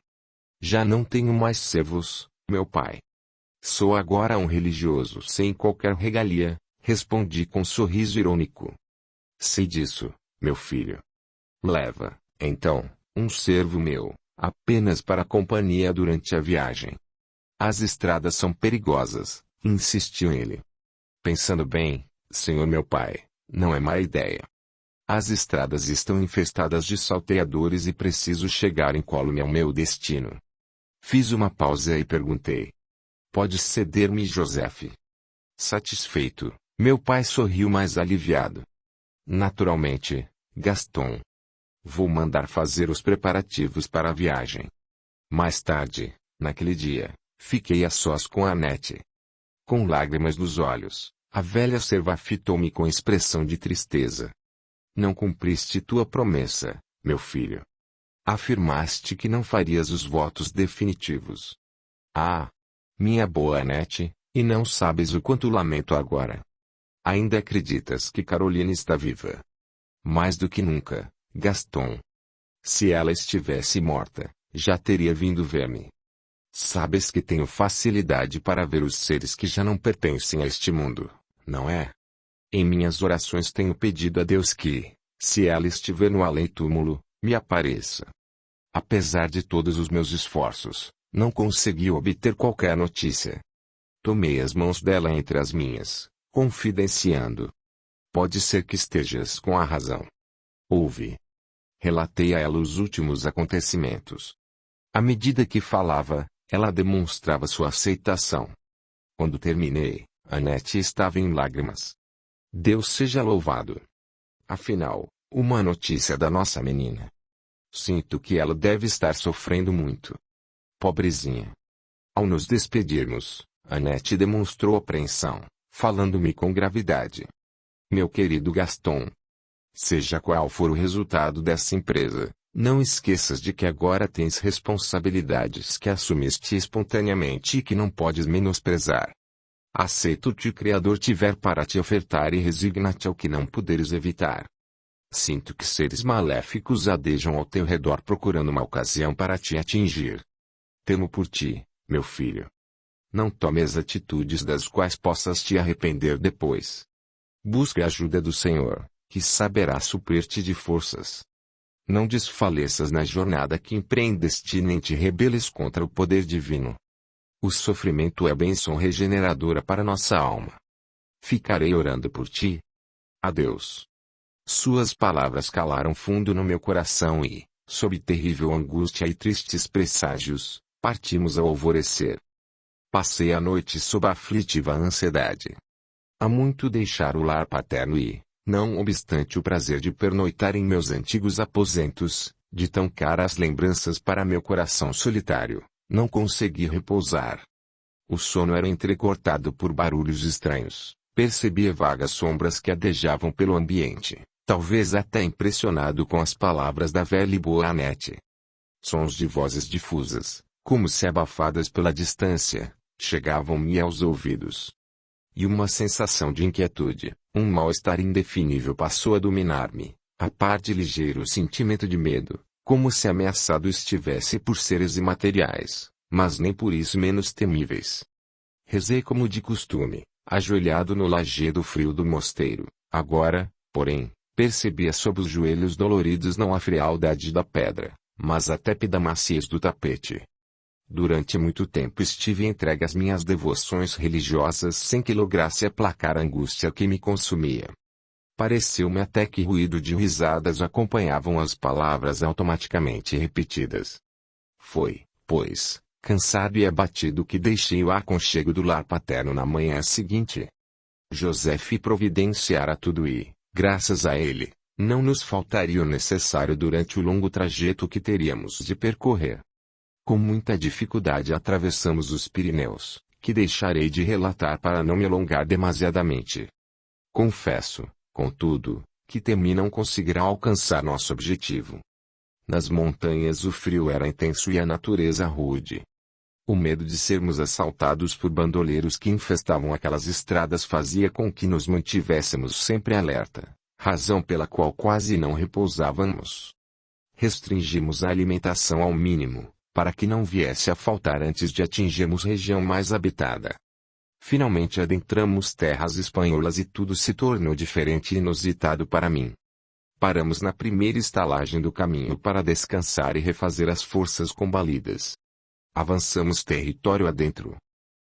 Já não tenho mais servos, meu pai. Sou agora um religioso sem qualquer regalia, respondi com sorriso irônico. Sei disso, meu filho. Leva, então, um servo meu, apenas para companhia durante a viagem. As estradas são perigosas, insistiu ele. Pensando bem, senhor meu pai, não é má ideia. As estradas estão infestadas de salteadores e preciso chegar incólume ao meu destino. Fiz uma pausa e perguntei. Pode ceder-me Joseph? Satisfeito, meu pai sorriu mais aliviado. Naturalmente, Gaston. Vou mandar fazer os preparativos para a viagem. Mais tarde, naquele dia, fiquei a sós com Annette. Com lágrimas nos olhos, a velha serva fitou-me com expressão de tristeza. Não cumpriste tua promessa, meu filho. Afirmaste que não farias os votos definitivos. Ah! Minha boa Annette, e não sabes o quanto lamento agora. Ainda acreditas que Caroline está viva? Mais do que nunca, Gaston. Se ela estivesse morta, já teria vindo ver-me. Sabes que tenho facilidade para ver os seres que já não pertencem a este mundo, não é? Em minhas orações tenho pedido a Deus que, se ela estiver no além-túmulo, me apareça. Apesar de todos os meus esforços, não consegui obter qualquer notícia. Tomei as mãos dela entre as minhas, confidenciando. Pode ser que estejas com a razão. Ouve. Relatei a ela os últimos acontecimentos. À medida que falava, ela demonstrava sua aceitação. Quando terminei, Annette estava em lágrimas. Deus seja louvado. Afinal, uma notícia da nossa menina. Sinto que ela deve estar sofrendo muito. Pobrezinha. Ao nos despedirmos, Annette demonstrou apreensão, falando-me com gravidade. Meu querido Gaston. Seja qual for o resultado dessa empresa, não esqueças de que agora tens responsabilidades que assumiste espontaneamente e que não podes menosprezar. Aceita o que o Criador tiver para te ofertar e resigna-te ao que não puderes evitar. Sinto que seres maléficos adejam ao teu redor procurando uma ocasião para te atingir. Temo por ti, meu filho. Não tomes atitudes das quais possas te arrepender depois. Busque a ajuda do Senhor, que saberá suprir-te de forças. Não desfaleças na jornada que empreendeste nem te rebeles contra o poder divino. O sofrimento é bênção regeneradora para nossa alma. Ficarei orando por ti. Adeus. Suas palavras calaram fundo no meu coração e, sob terrível angústia e tristes presságios, partimos ao alvorecer. Passei a noite sob aflitiva ansiedade. Há muito deixar o lar paterno e, não obstante o prazer de pernoitar em meus antigos aposentos, de tão caras lembranças para meu coração solitário, não consegui repousar. O sono era entrecortado por barulhos estranhos, percebia vagas sombras que adejavam pelo ambiente, talvez até impressionado com as palavras da velha e boa Annette. Sons de vozes difusas, como se abafadas pela distância, chegavam-me aos ouvidos. E uma sensação de inquietude, um mal-estar indefinível passou a dominar-me, a par de ligeiro sentimento de medo, como se ameaçado estivesse por seres imateriais, mas nem por isso menos temíveis. Rezei como de costume, ajoelhado no lajedo frio do mosteiro. Agora, porém, percebia sob os joelhos doloridos não a frialdade da pedra, mas a tépida maciez do tapete. Durante muito tempo estive entregue às minhas devoções religiosas sem que lograsse aplacar a angústia que me consumia. Pareceu-me até que ruído de risadas acompanhavam as palavras automaticamente repetidas. Foi, pois, cansado e abatido que deixei o aconchego do lar paterno na manhã seguinte. Joseph providenciara tudo e, graças a ele, não nos faltaria o necessário durante o longo trajeto que teríamos de percorrer. Com muita dificuldade atravessamos os Pirineus, que deixarei de relatar para não me alongar demasiadamente. Confesso, contudo, que temi não conseguir alcançar nosso objetivo. Nas montanhas o frio era intenso e a natureza rude. O medo de sermos assaltados por bandoleiros que infestavam aquelas estradas fazia com que nos mantivéssemos sempre alerta, razão pela qual quase não repousávamos. Restringimos a alimentação ao mínimo, para que não viesse a faltar antes de atingirmos região mais habitada. Finalmente adentramos terras espanholas e tudo se tornou diferente e inusitado para mim. Paramos na primeira estalagem do caminho para descansar e refazer as forças combalidas. Avançamos território adentro.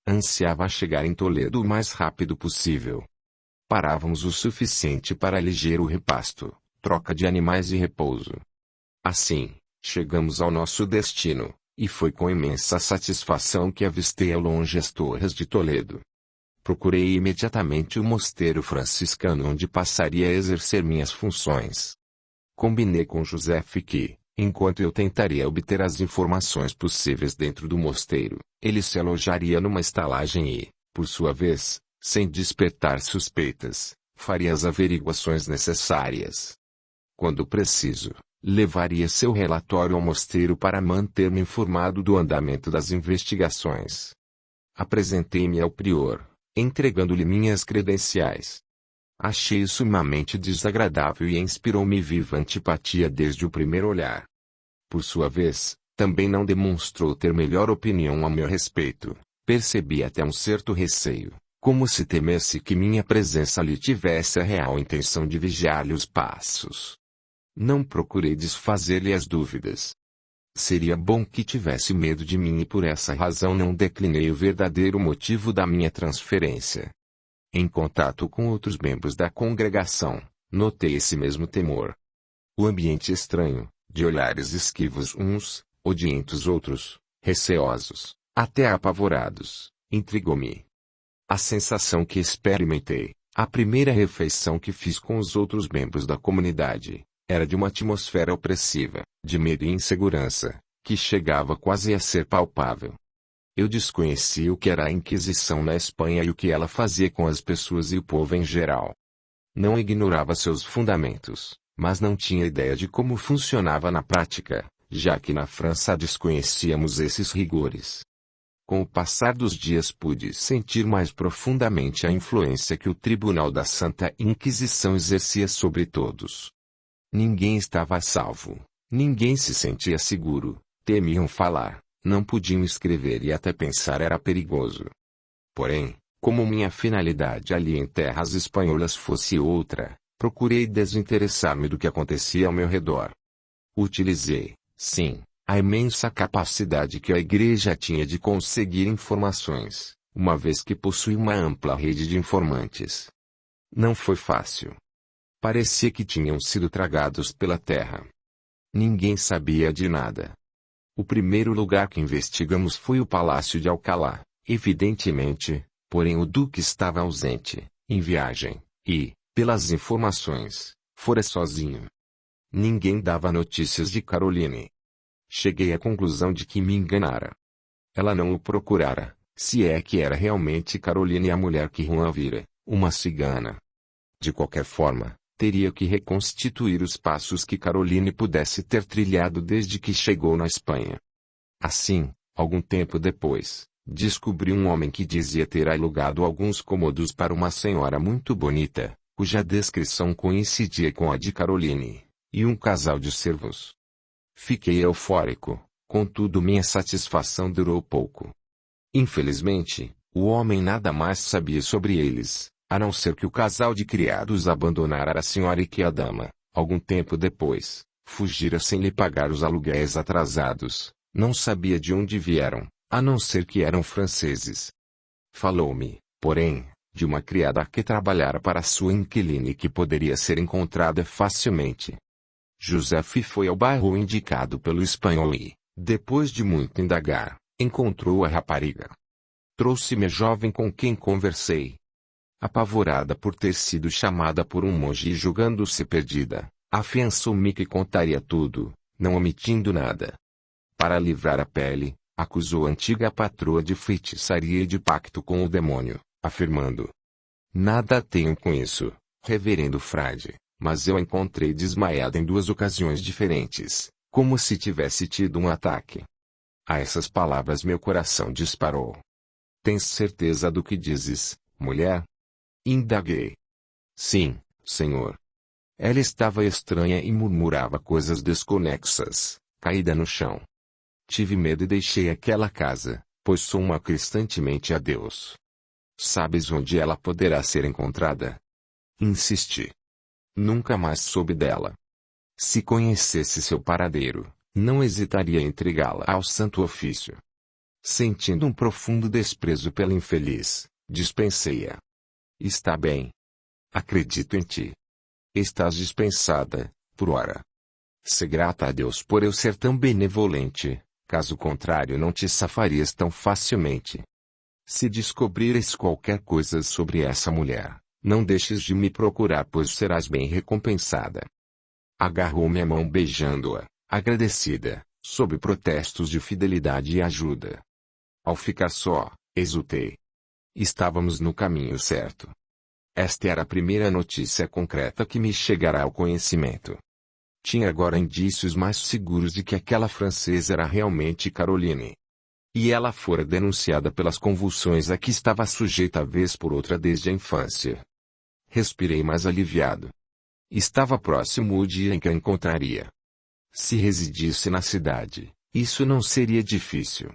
Ansiava chegar em Toledo o mais rápido possível. Parávamos o suficiente para ligeiro repasto, troca de animais e repouso. Assim, chegamos ao nosso destino, e foi com imensa satisfação que avistei ao longe as torres de Toledo. Procurei imediatamente o mosteiro franciscano onde passaria a exercer minhas funções. Combinei com Joseph que, enquanto eu tentaria obter as informações possíveis dentro do mosteiro, ele se alojaria numa estalagem e, por sua vez, sem despertar suspeitas, faria as averiguações necessárias. Quando preciso, levaria seu relatório ao mosteiro para manter-me informado do andamento das investigações. Apresentei-me ao prior, entregando-lhe minhas credenciais. Achei-o sumamente desagradável e inspirou-me viva antipatia desde o primeiro olhar. Por sua vez, também não demonstrou ter melhor opinião a meu respeito. Percebi até um certo receio, como se temesse que minha presença ali tivesse a real intenção de vigiar-lhe os passos. Não procurei desfazer-lhe as dúvidas. Seria bom que tivesse medo de mim e por essa razão não declinei o verdadeiro motivo da minha transferência. Em contato com outros membros da congregação, notei esse mesmo temor. O ambiente estranho, de olhares esquivos uns, odientos outros, receosos, até apavorados, intrigou-me. A sensação que experimentei, a primeira refeição que fiz com os outros membros da comunidade, era de uma atmosfera opressiva, de medo e insegurança, que chegava quase a ser palpável. Eu desconhecia o que era a Inquisição na Espanha e o que ela fazia com as pessoas e o povo em geral. Não ignorava seus fundamentos, mas não tinha ideia de como funcionava na prática, já que na França desconhecíamos esses rigores. Com o passar dos dias pude sentir mais profundamente a influência que o Tribunal da Santa Inquisição exercia sobre todos. Ninguém estava a salvo, ninguém se sentia seguro, temiam falar, não podiam escrever e até pensar era perigoso. Porém, como minha finalidade ali em terras espanholas fosse outra, procurei desinteressar-me do que acontecia ao meu redor. Utilizei, sim, a imensa capacidade que a Igreja tinha de conseguir informações, uma vez que possui uma ampla rede de informantes. Não foi fácil. Parecia que tinham sido tragados pela terra. Ninguém sabia de nada. O primeiro lugar que investigamos foi o Palácio de Alcalá, evidentemente, porém o Duque estava ausente, em viagem, e, pelas informações, fora sozinho. Ninguém dava notícias de Caroline. Cheguei à conclusão de que me enganara. Ela não o procurara, se é que era realmente Caroline a mulher que Juan vira, uma cigana. De qualquer forma, teria que reconstituir os passos que Caroline pudesse ter trilhado desde que chegou na Espanha. Assim, algum tempo depois, descobri um homem que dizia ter alugado alguns cômodos para uma senhora muito bonita, cuja descrição coincidia com a de Caroline, e um casal de servos. Fiquei eufórico, contudo minha satisfação durou pouco. Infelizmente, o homem nada mais sabia sobre eles, a não ser que o casal de criados abandonara a senhora e que a dama, algum tempo depois, fugira sem lhe pagar os aluguéis atrasados. Não sabia de onde vieram, a não ser que eram franceses. Falou-me, porém, de uma criada que trabalhara para sua inquilina e que poderia ser encontrada facilmente. Joseph foi ao bairro indicado pelo espanhol e, depois de muito indagar, encontrou a rapariga. Trouxe-me a jovem com quem conversei. Apavorada por ter sido chamada por um monge e julgando-se perdida, afiançou-me que contaria tudo, não omitindo nada. Para livrar a pele, acusou a antiga patroa de feitiçaria e de pacto com o demônio, afirmando: "Nada tenho com isso, reverendo frade, mas eu a encontrei desmaiada em 2 ocasiões diferentes, como se tivesse tido um ataque." A essas palavras meu coração disparou. "Tens certeza do que dizes, mulher?" Indaguei. "Sim, senhor." Ela estava estranha e murmurava coisas desconexas, caída no chão. Tive medo e deixei aquela casa, pois sou uma cristã temente a Deus. "Sabes onde ela poderá ser encontrada?" Insisti. Nunca mais soube dela. Se conhecesse seu paradeiro, não hesitaria em entregá-la ao Santo Ofício. Sentindo um profundo desprezo pela infeliz, dispensei-a. "Está bem. Acredito em ti. Estás dispensada, por ora. Sê grata a Deus por eu ser tão benevolente, caso contrário não te safarias tão facilmente. Se descobrires qualquer coisa sobre essa mulher, não deixes de me procurar pois serás bem recompensada." Agarrou-me a mão beijando-a, agradecida, sob protestos de fidelidade e ajuda. Ao ficar só, exultei. Estávamos no caminho certo. Esta era a primeira notícia concreta que me chegará ao conhecimento. Tinha agora indícios mais seguros de que aquela francesa era realmente Caroline. E ela fora denunciada pelas convulsões a que estava sujeita vez por outra desde a infância. Respirei mais aliviado. Estava próximo o dia em que a encontraria. Se residisse na cidade, isso não seria difícil.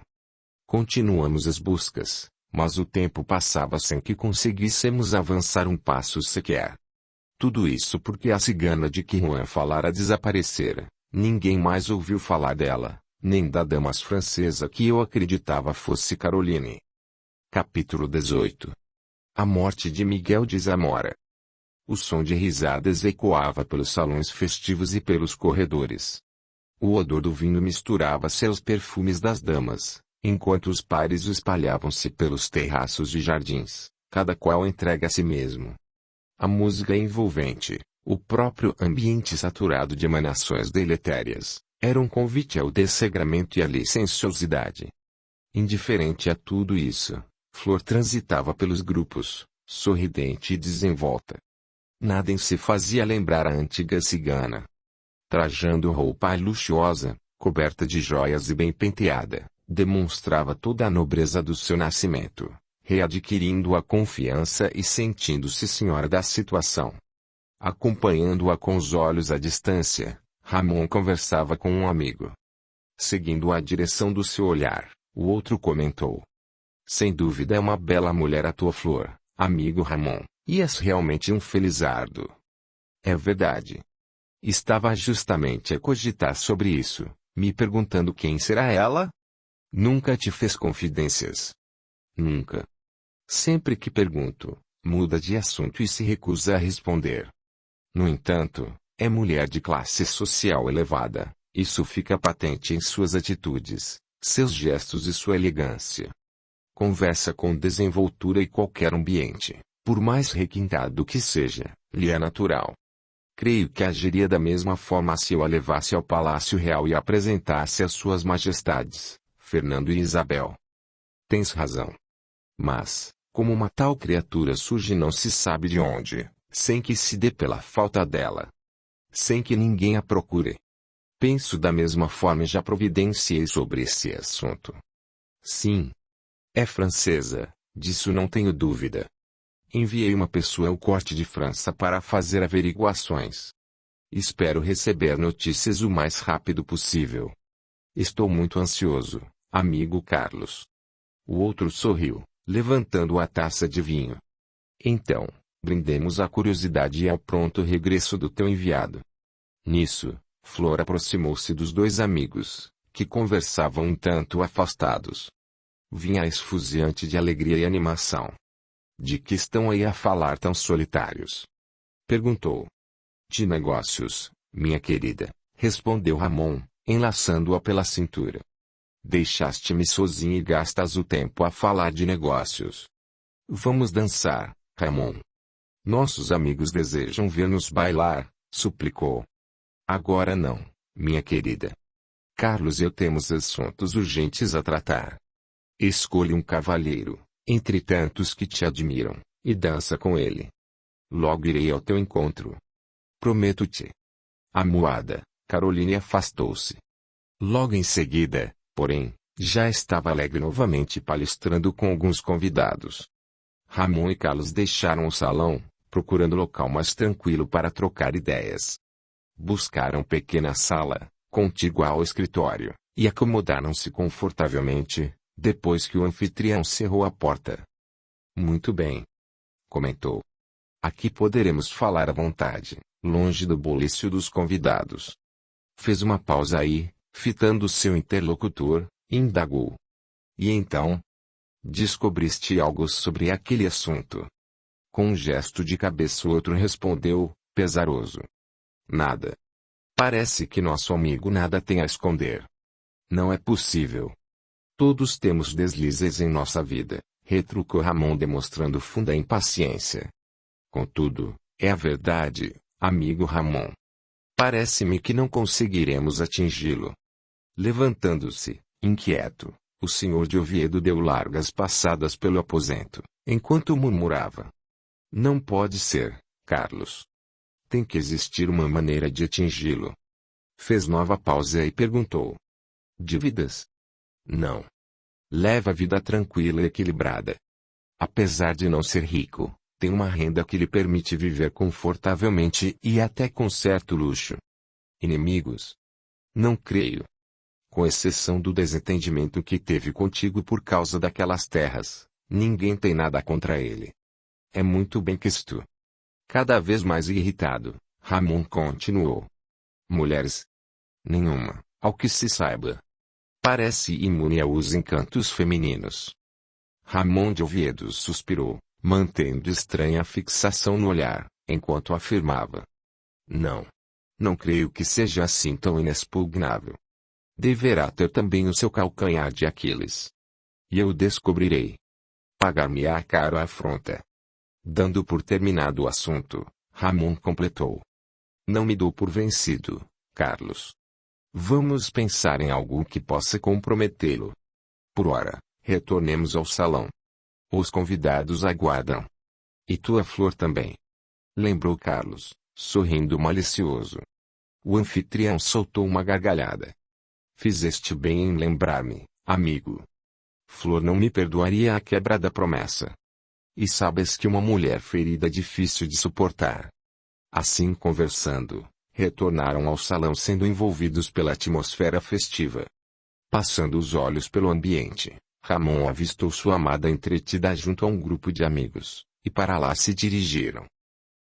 Continuamos as buscas, mas o tempo passava sem que conseguíssemos avançar um passo sequer. Tudo isso porque a cigana de que Juan falara desaparecera. Ninguém mais ouviu falar dela, nem da dama francesa que eu acreditava fosse Caroline. Capítulo 18. A morte de Miguel de Zamora. O som de risadas ecoava pelos salões festivos e pelos corredores. O odor do vinho misturava-se aos perfumes das damas, enquanto os pares espalhavam-se pelos terraços de jardins, cada qual entregue a si mesmo. A música envolvente, o próprio ambiente saturado de emanações deletérias, era um convite ao dessegramento e à licenciosidade. Indiferente a tudo isso, Flor transitava pelos grupos, sorridente e desenvolta. Nada em si fazia lembrar a antiga cigana. Trajando roupa luxuosa, coberta de joias e bem penteada, demonstrava toda a nobreza do seu nascimento, readquirindo a confiança e sentindo-se senhora da situação. Acompanhando-a com os olhos à distância, Ramon conversava com um amigo. Seguindo a direção do seu olhar, o outro comentou: sem dúvida é uma bela mulher a tua Flor, amigo Ramon, e és realmente um felizardo. É verdade. Estava justamente a cogitar sobre isso, me perguntando quem será ela? Nunca te fez confidências? Nunca. Sempre que pergunto, muda de assunto e se recusa a responder. No entanto, é mulher de classe social elevada, isso fica patente em suas atitudes, seus gestos e sua elegância. Conversa com desenvoltura e qualquer ambiente, por mais requintado que seja, lhe é natural. Creio que agiria da mesma forma se eu a levasse ao Palácio Real e apresentasse às suas majestades, Fernando e Isabel. Tens razão. Mas, como uma tal criatura surge não se sabe de onde, sem que se dê pela falta dela. Sem que ninguém a procure. Penso da mesma forma e já providenciei sobre esse assunto. Sim. É francesa, disso não tenho dúvida. Enviei uma pessoa ao corte de França para fazer averiguações. Espero receber notícias o mais rápido possível. Estou muito ansioso, amigo Carlos. O outro sorriu, levantando a taça de vinho. Então, brindemos à curiosidade e ao pronto regresso do teu enviado. Nisso, Flor aproximou-se dos dois amigos, que conversavam um tanto afastados. Vinha esfuziante de alegria e animação. De que estão aí a falar tão solitários? Perguntou. De negócios, minha querida, respondeu Ramon, enlaçando-a pela cintura. Deixaste-me sozinho e gastas o tempo a falar de negócios. Vamos dançar, Ramon. Nossos amigos desejam ver-nos bailar, suplicou. Agora não, minha querida. Carlos e eu temos assuntos urgentes a tratar. Escolha um cavalheiro, entre tantos que te admiram, e dança com ele. Logo irei ao teu encontro. Prometo-te. Amuada, Caroline afastou-se. Logo em seguida, porém, já estava alegre novamente palestrando com alguns convidados. Ramon e Carlos deixaram o salão, procurando local mais tranquilo para trocar ideias. Buscaram pequena sala, contígua ao escritório, e acomodaram-se confortavelmente, depois que o anfitrião cerrou a porta. Muito bem. Comentou. Aqui poderemos falar à vontade, longe do bulício dos convidados. Fez uma pausa aí, fitando seu interlocutor, e indagou. E então? Descobriste algo sobre aquele assunto? Com um gesto de cabeça o outro respondeu, pesaroso. Nada. Parece que nosso amigo nada tem a esconder. Não é possível. Todos temos deslizes em nossa vida, retrucou Ramon demonstrando funda impaciência. Contudo, é a verdade, amigo Ramon. Parece-me que não conseguiremos atingi-lo. Levantando-se, inquieto, o senhor de Oviedo deu largas passadas pelo aposento, enquanto murmurava. Não pode ser, Carlos. Tem que existir uma maneira de atingi-lo. Fez nova pausa e perguntou. Dívidas? Não. Leva a vida tranquila e equilibrada. Apesar de não ser rico, tem uma renda que lhe permite viver confortavelmente e até com certo luxo. Inimigos? Não creio. Com exceção do desentendimento que teve contigo por causa daquelas terras, ninguém tem nada contra ele. É muito bem quisto. Cada vez mais irritado, Ramon continuou. Mulheres? Nenhuma, ao que se saiba. Parece imune aos encantos femininos. Ramon de Oviedo suspirou, mantendo estranha fixação no olhar, enquanto afirmava: Não. Não creio que seja assim tão inexpugnável. Deverá ter também o seu calcanhar de Aquiles. E eu descobrirei. Pagar-me-á caro a afronta. Dando por terminado o assunto, Ramon completou: Não me dou por vencido, Carlos. Vamos pensar em algo que possa comprometê-lo. Por ora, retornemos ao salão. Os convidados aguardam. E tua flor também. Lembrou Carlos, sorrindo malicioso. O anfitrião soltou uma gargalhada. Fizeste bem em lembrar-me, amigo. Flor não me perdoaria a quebra da promessa. E sabes que uma mulher ferida é difícil de suportar. Assim conversando, retornaram ao salão sendo envolvidos pela atmosfera festiva. Passando os olhos pelo ambiente, Ramon avistou sua amada entretida junto a um grupo de amigos, e para lá se dirigiram.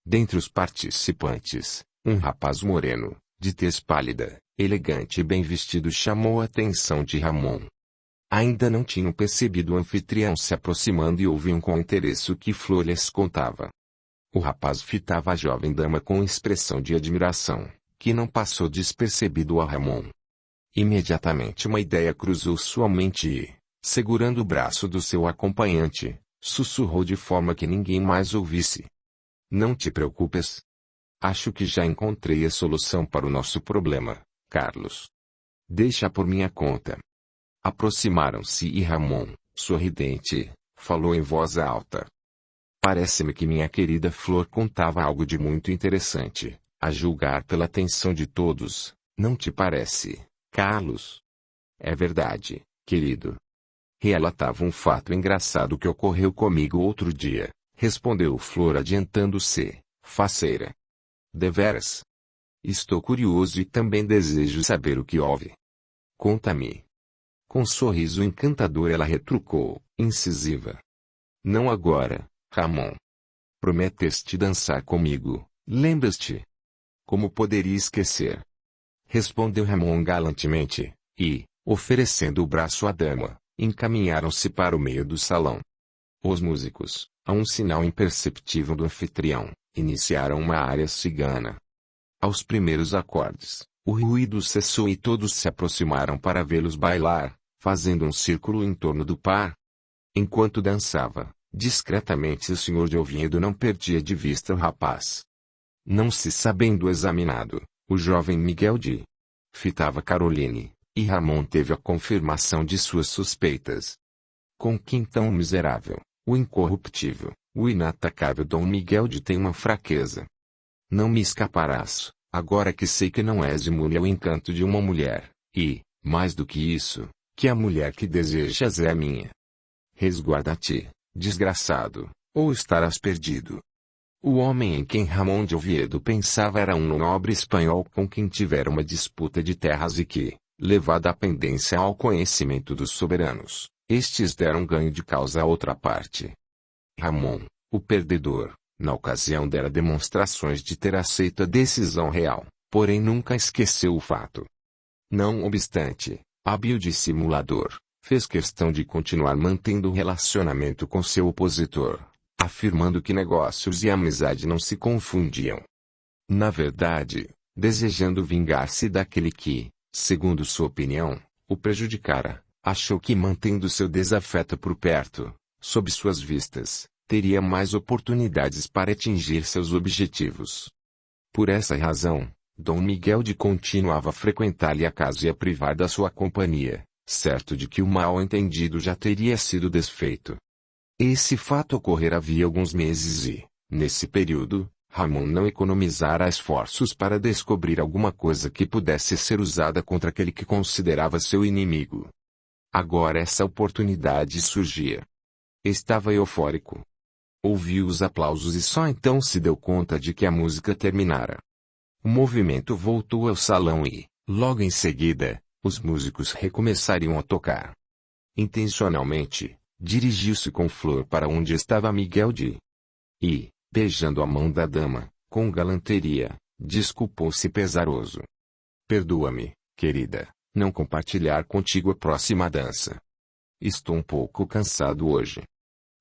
Dentre os participantes, um rapaz moreno, de tez pálida, elegante e bem vestido chamou a atenção de Ramon. Ainda não tinham percebido o anfitrião se aproximando e ouviam com interesse o que Flor lhes contava. O rapaz fitava a jovem dama com expressão de admiração, que não passou despercebido a Ramon. Imediatamente uma ideia cruzou sua mente e, segurando o braço do seu acompanhante, sussurrou de forma que ninguém mais ouvisse: Não te preocupes. Acho que já encontrei a solução para o nosso problema, Carlos. Deixa por minha conta. Aproximaram-se e Ramon, sorridente, falou em voz alta: Parece-me que minha querida Flor contava algo de muito interessante, a julgar pela atenção de todos, não te parece, Carlos? É verdade, querido. Relatava um fato engraçado que ocorreu comigo outro dia, respondeu Flor adiantando-se, faceira. Deveras? Estou curioso e também desejo saber o que houve. Conta-me. Com um sorriso encantador ela retrucou, incisiva. Não agora, Ramon. Prometeste dançar comigo, lembras-te? Como poderia esquecer? Respondeu Ramon galantemente, e, oferecendo o braço à dama, encaminharam-se para o meio do salão. Os músicos, a um sinal imperceptível do anfitrião, iniciaram uma área cigana. Aos primeiros acordes, o ruído cessou e todos se aproximaram para vê-los bailar, fazendo um círculo em torno do par. Enquanto dançava, discretamente o senhor de Oviedo não perdia de vista o rapaz. Não se sabendo examinado, o jovem Miguel de fitava Caroline, e Ramon teve a confirmação de suas suspeitas. Com que então o miserável, o incorruptível, o inatacável Dom Miguel de tem uma fraqueza? Não me escaparás, agora que sei que não és imune ao encanto de uma mulher, e, mais do que isso, que a mulher que desejas é a minha. Resguarda-te, desgraçado, ou estarás perdido. O homem em quem Ramon de Oviedo pensava era um nobre espanhol com quem tivera uma disputa de terras e que, levada a pendência ao conhecimento dos soberanos, estes deram ganho de causa a outra parte. Ramon, o perdedor, na ocasião dera demonstrações de ter aceito a decisão real, porém nunca esqueceu o fato. Não obstante, hábil dissimulador, fez questão de continuar mantendo o relacionamento com seu opositor, afirmando que negócios e amizade não se confundiam. Na verdade, desejando vingar-se daquele que, segundo sua opinião, o prejudicara, achou que mantendo seu desafeto por perto, sob suas vistas, teria mais oportunidades para atingir seus objetivos. Por essa razão, Dom Miguel de continuava a frequentar-lhe a casa e a privar da sua companhia, certo de que o mal-entendido já teria sido desfeito. Esse fato ocorrera havia alguns meses e, nesse período, Ramon não economizara esforços para descobrir alguma coisa que pudesse ser usada contra aquele que considerava seu inimigo. Agora essa oportunidade surgia. Estava eufórico. Ouviu os aplausos e só então se deu conta de que a música terminara. O movimento voltou ao salão e, logo em seguida, os músicos recomeçariam a tocar. Intencionalmente, dirigiu-se com Flor para onde estava Miguel de e, beijando a mão da dama, com galanteria, desculpou-se pesaroso. Perdoa-me, querida, não compartilhar contigo a próxima dança. Estou um pouco cansado hoje.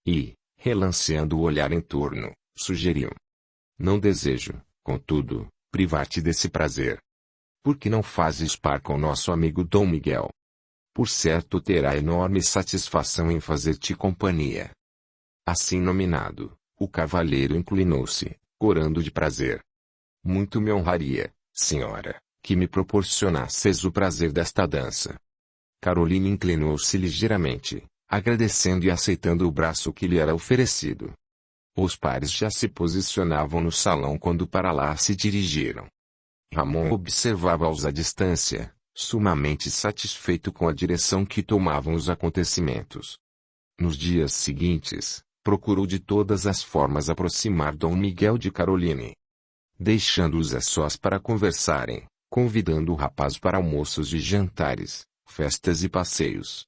E, relanceando o olhar em torno, sugeriu. Não desejo, contudo, privar-te desse prazer. Por que não fazes par com nosso amigo Dom Miguel? Por certo terá enorme satisfação em fazer-te companhia. Assim nominado, o cavalheiro inclinou-se, corando de prazer. Muito me honraria, senhora, que me proporcionasses o prazer desta dança. Caroline inclinou-se ligeiramente, agradecendo e aceitando o braço que lhe era oferecido. Os pares já se posicionavam no salão quando para lá se dirigiram. Ramon observava-os à distância, sumamente satisfeito com a direção que tomavam os acontecimentos. Nos dias seguintes, procurou de todas as formas aproximar Dom Miguel de Caroline. Deixando-os a sós para conversarem, convidando o rapaz para almoços e jantares, festas e passeios.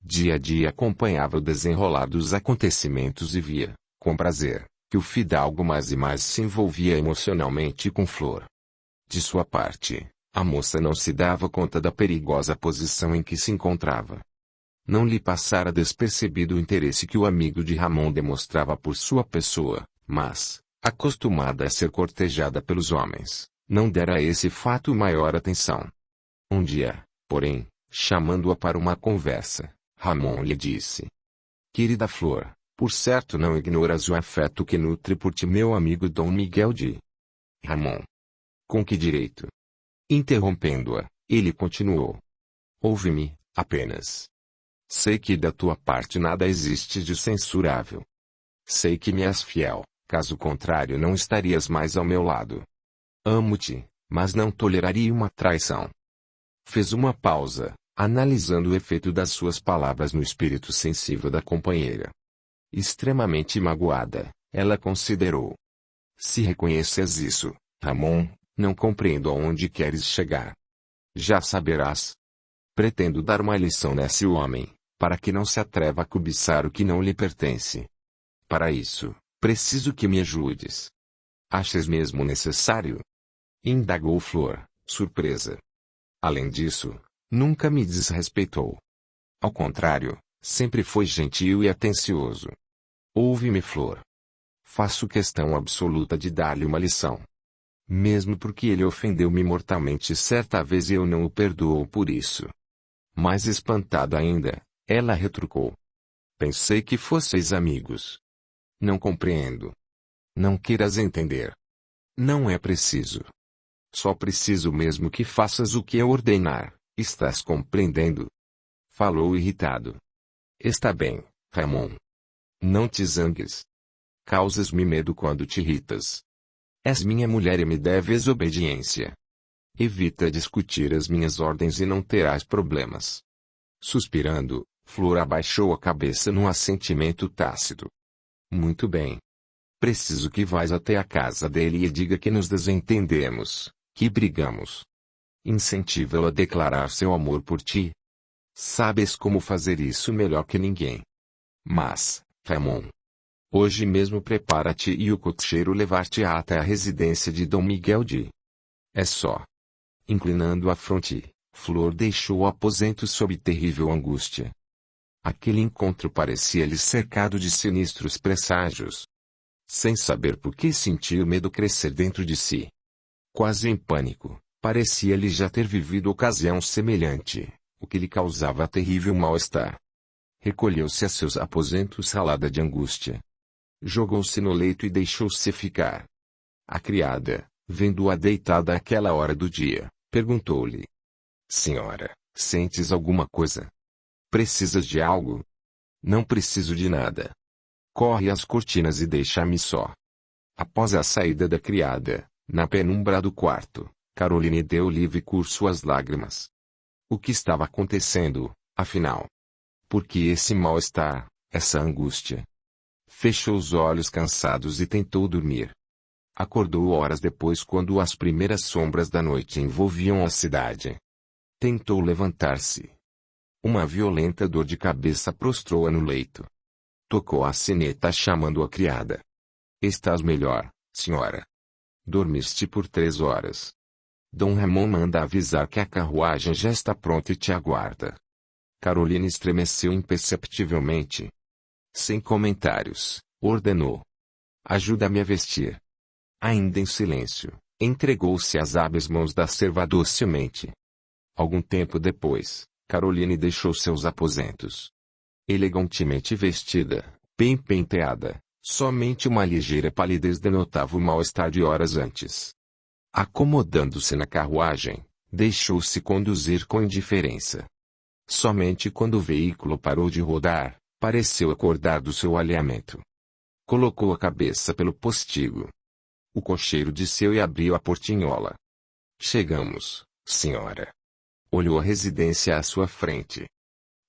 Dia a dia acompanhava o desenrolar dos acontecimentos e via, com prazer, que o fidalgo mais e mais se envolvia emocionalmente com Flor. De sua parte, a moça não se dava conta da perigosa posição em que se encontrava. Não lhe passara despercebido o interesse que o amigo de Ramon demonstrava por sua pessoa, mas, acostumada a ser cortejada pelos homens, não dera a esse fato maior atenção. Um dia, porém, chamando-a para uma conversa, Ramon lhe disse: Querida Flor, por certo não ignoras o afeto que nutre por ti meu amigo Dom Miguel de... Ramon. Com que direito? Interrompendo-a, ele continuou. Ouve-me, apenas. Sei que da tua parte nada existe de censurável. Sei que me és fiel, caso contrário não estarias mais ao meu lado. Amo-te, mas não toleraria uma traição. Fez uma pausa, analisando o efeito das suas palavras no espírito sensível da companheira. Extremamente magoada, ela considerou. Se reconheces isso, Ramon, não compreendo aonde queres chegar. Já saberás. Pretendo dar uma lição nesse homem, para que não se atreva a cobiçar o que não lhe pertence. Para isso, preciso que me ajudes. Achas mesmo necessário? Indagou Flor, surpresa. Além disso, nunca me desrespeitou. Ao contrário, sempre foi gentil e atencioso. Ouve-me, Flor. Faço questão absoluta de dar-lhe uma lição. Mesmo porque ele ofendeu-me mortalmente certa vez e eu não o perdoo por isso. Mais espantada ainda, ela retrucou. Pensei que fosseis amigos. Não compreendo. Não queiras entender. Não é preciso. Só preciso mesmo que faças o que eu ordenar, estás compreendendo? Falou irritado. Está bem, Ramon. Não te zangues. Causas-me medo quando te irritas. És minha mulher e me deves obediência. Evita discutir as minhas ordens e não terás problemas. Suspirando, Flor abaixou a cabeça num assentimento tácito. Muito bem. Preciso que vás até a casa dele e diga que nos desentendemos, que brigamos. Incentiva-o a declarar seu amor por ti. Sabes como fazer isso melhor que ninguém. Mas, Ramon, hoje mesmo prepara-te e o cocheiro levar-te até a residência de Dom Miguel de... É só. Inclinando a fronte, Flor deixou o aposento sob terrível angústia. Aquele encontro parecia-lhe cercado de sinistros presságios. Sem saber por que sentia o medo crescer dentro de si. Quase em pânico, parecia-lhe já ter vivido ocasião semelhante, o que lhe causava terrível mal-estar. Recolheu-se a seus aposentos ralada de angústia. Jogou-se no leito e deixou-se ficar. A criada, vendo-a deitada àquela hora do dia, perguntou-lhe: Senhora, sentes alguma coisa? Precisas de algo? Não preciso de nada. Corre às cortinas e deixa-me só. Após a saída da criada, na penumbra do quarto, Caroline deu livre curso às lágrimas. O que estava acontecendo, afinal? Por que esse mal-estar, essa angústia? Fechou os olhos cansados e tentou dormir. Acordou horas depois quando as primeiras sombras da noite envolviam a cidade. Tentou levantar-se. Uma violenta dor de cabeça prostrou-a no leito. Tocou a sineta chamando a criada. Estás melhor, senhora? Dormiste por 3 horas. Dom Ramon manda avisar que a carruagem já está pronta e te aguarda. Caroline estremeceu imperceptivelmente. Sem comentários, ordenou. Ajuda-me a vestir. Ainda em silêncio, entregou-se às hábeis mãos da serva docilmente. Algum tempo depois, Caroline deixou seus aposentos. Elegantemente vestida, bem penteada, somente uma ligeira palidez denotava o mal-estar de horas antes. Acomodando-se na carruagem, deixou-se conduzir com indiferença. Somente quando o veículo parou de rodar, pareceu acordar do seu alheamento. Colocou a cabeça pelo postigo. O cocheiro desceu e abriu a portinhola. Chegamos, senhora. Olhou a residência à sua frente.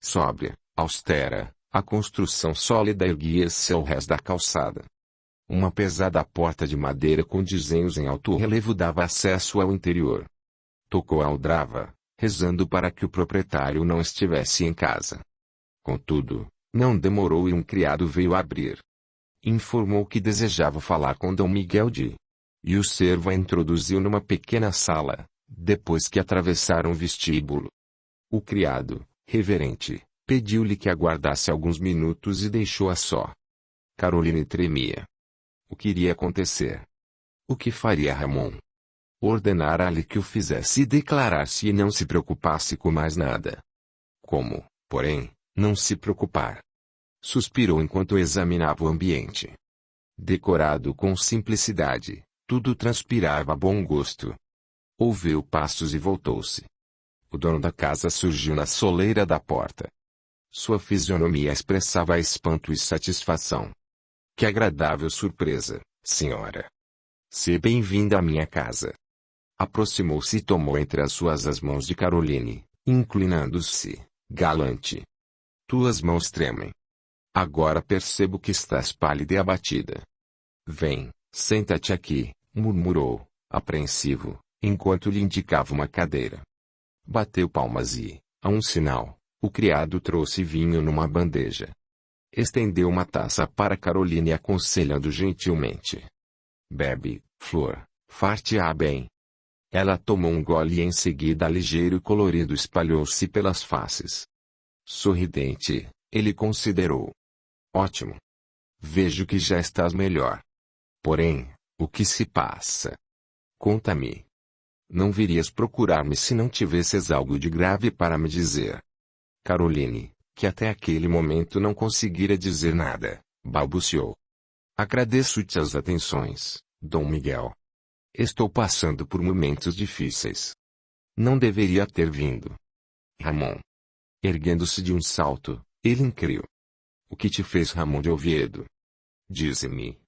Sóbria, austera, a construção sólida erguia-se ao rés da calçada. Uma pesada porta de madeira com desenhos em alto relevo dava acesso ao interior. Tocou a aldrava, rezando para que o proprietário não estivesse em casa. Contudo, não demorou e um criado veio abrir. Informou que desejava falar com Dom Miguel e o servo a introduziu numa pequena sala, depois que atravessaram o vestíbulo. O criado, reverente, pediu-lhe que aguardasse alguns minutos e deixou-a só. Caroline tremia. O que iria acontecer? O que faria Ramon? Ordenara-lhe que o fizesse declarar-se e não se preocupasse com mais nada. Como, porém, não se preocupar? Suspirou enquanto examinava o ambiente. Decorado com simplicidade, tudo transpirava bom gosto. Ouviu passos e voltou-se. O dono da casa surgiu na soleira da porta. Sua fisionomia expressava espanto e satisfação. Que agradável surpresa, senhora. Seja bem-vinda à minha casa. Aproximou-se e tomou entre as suas as mãos de Caroline, inclinando-se, galante. Tuas mãos tremem. Agora percebo que estás pálida e abatida. Vem, senta-te aqui, murmurou, apreensivo, enquanto lhe indicava uma cadeira. Bateu palmas e, a um sinal, o criado trouxe vinho numa bandeja. Estendeu uma taça para Caroline aconselhando gentilmente. Bebe, flor, far-te-á bem. Ela tomou um gole e em seguida ligeiro colorido espalhou-se pelas faces. Sorridente, ele considerou. Ótimo. Vejo que já estás melhor. Porém, o que se passa? Conta-me. Não virias procurar-me se não tivesses algo de grave para me dizer. Caroline, que até aquele momento não conseguira dizer nada, balbuciou. Agradeço-te as atenções, Dom Miguel. Estou passando por momentos difíceis. Não deveria ter vindo. Ramon. Erguendo-se de um salto, ele inquiriu. O que te fez Ramon de Oviedo? Dize-me.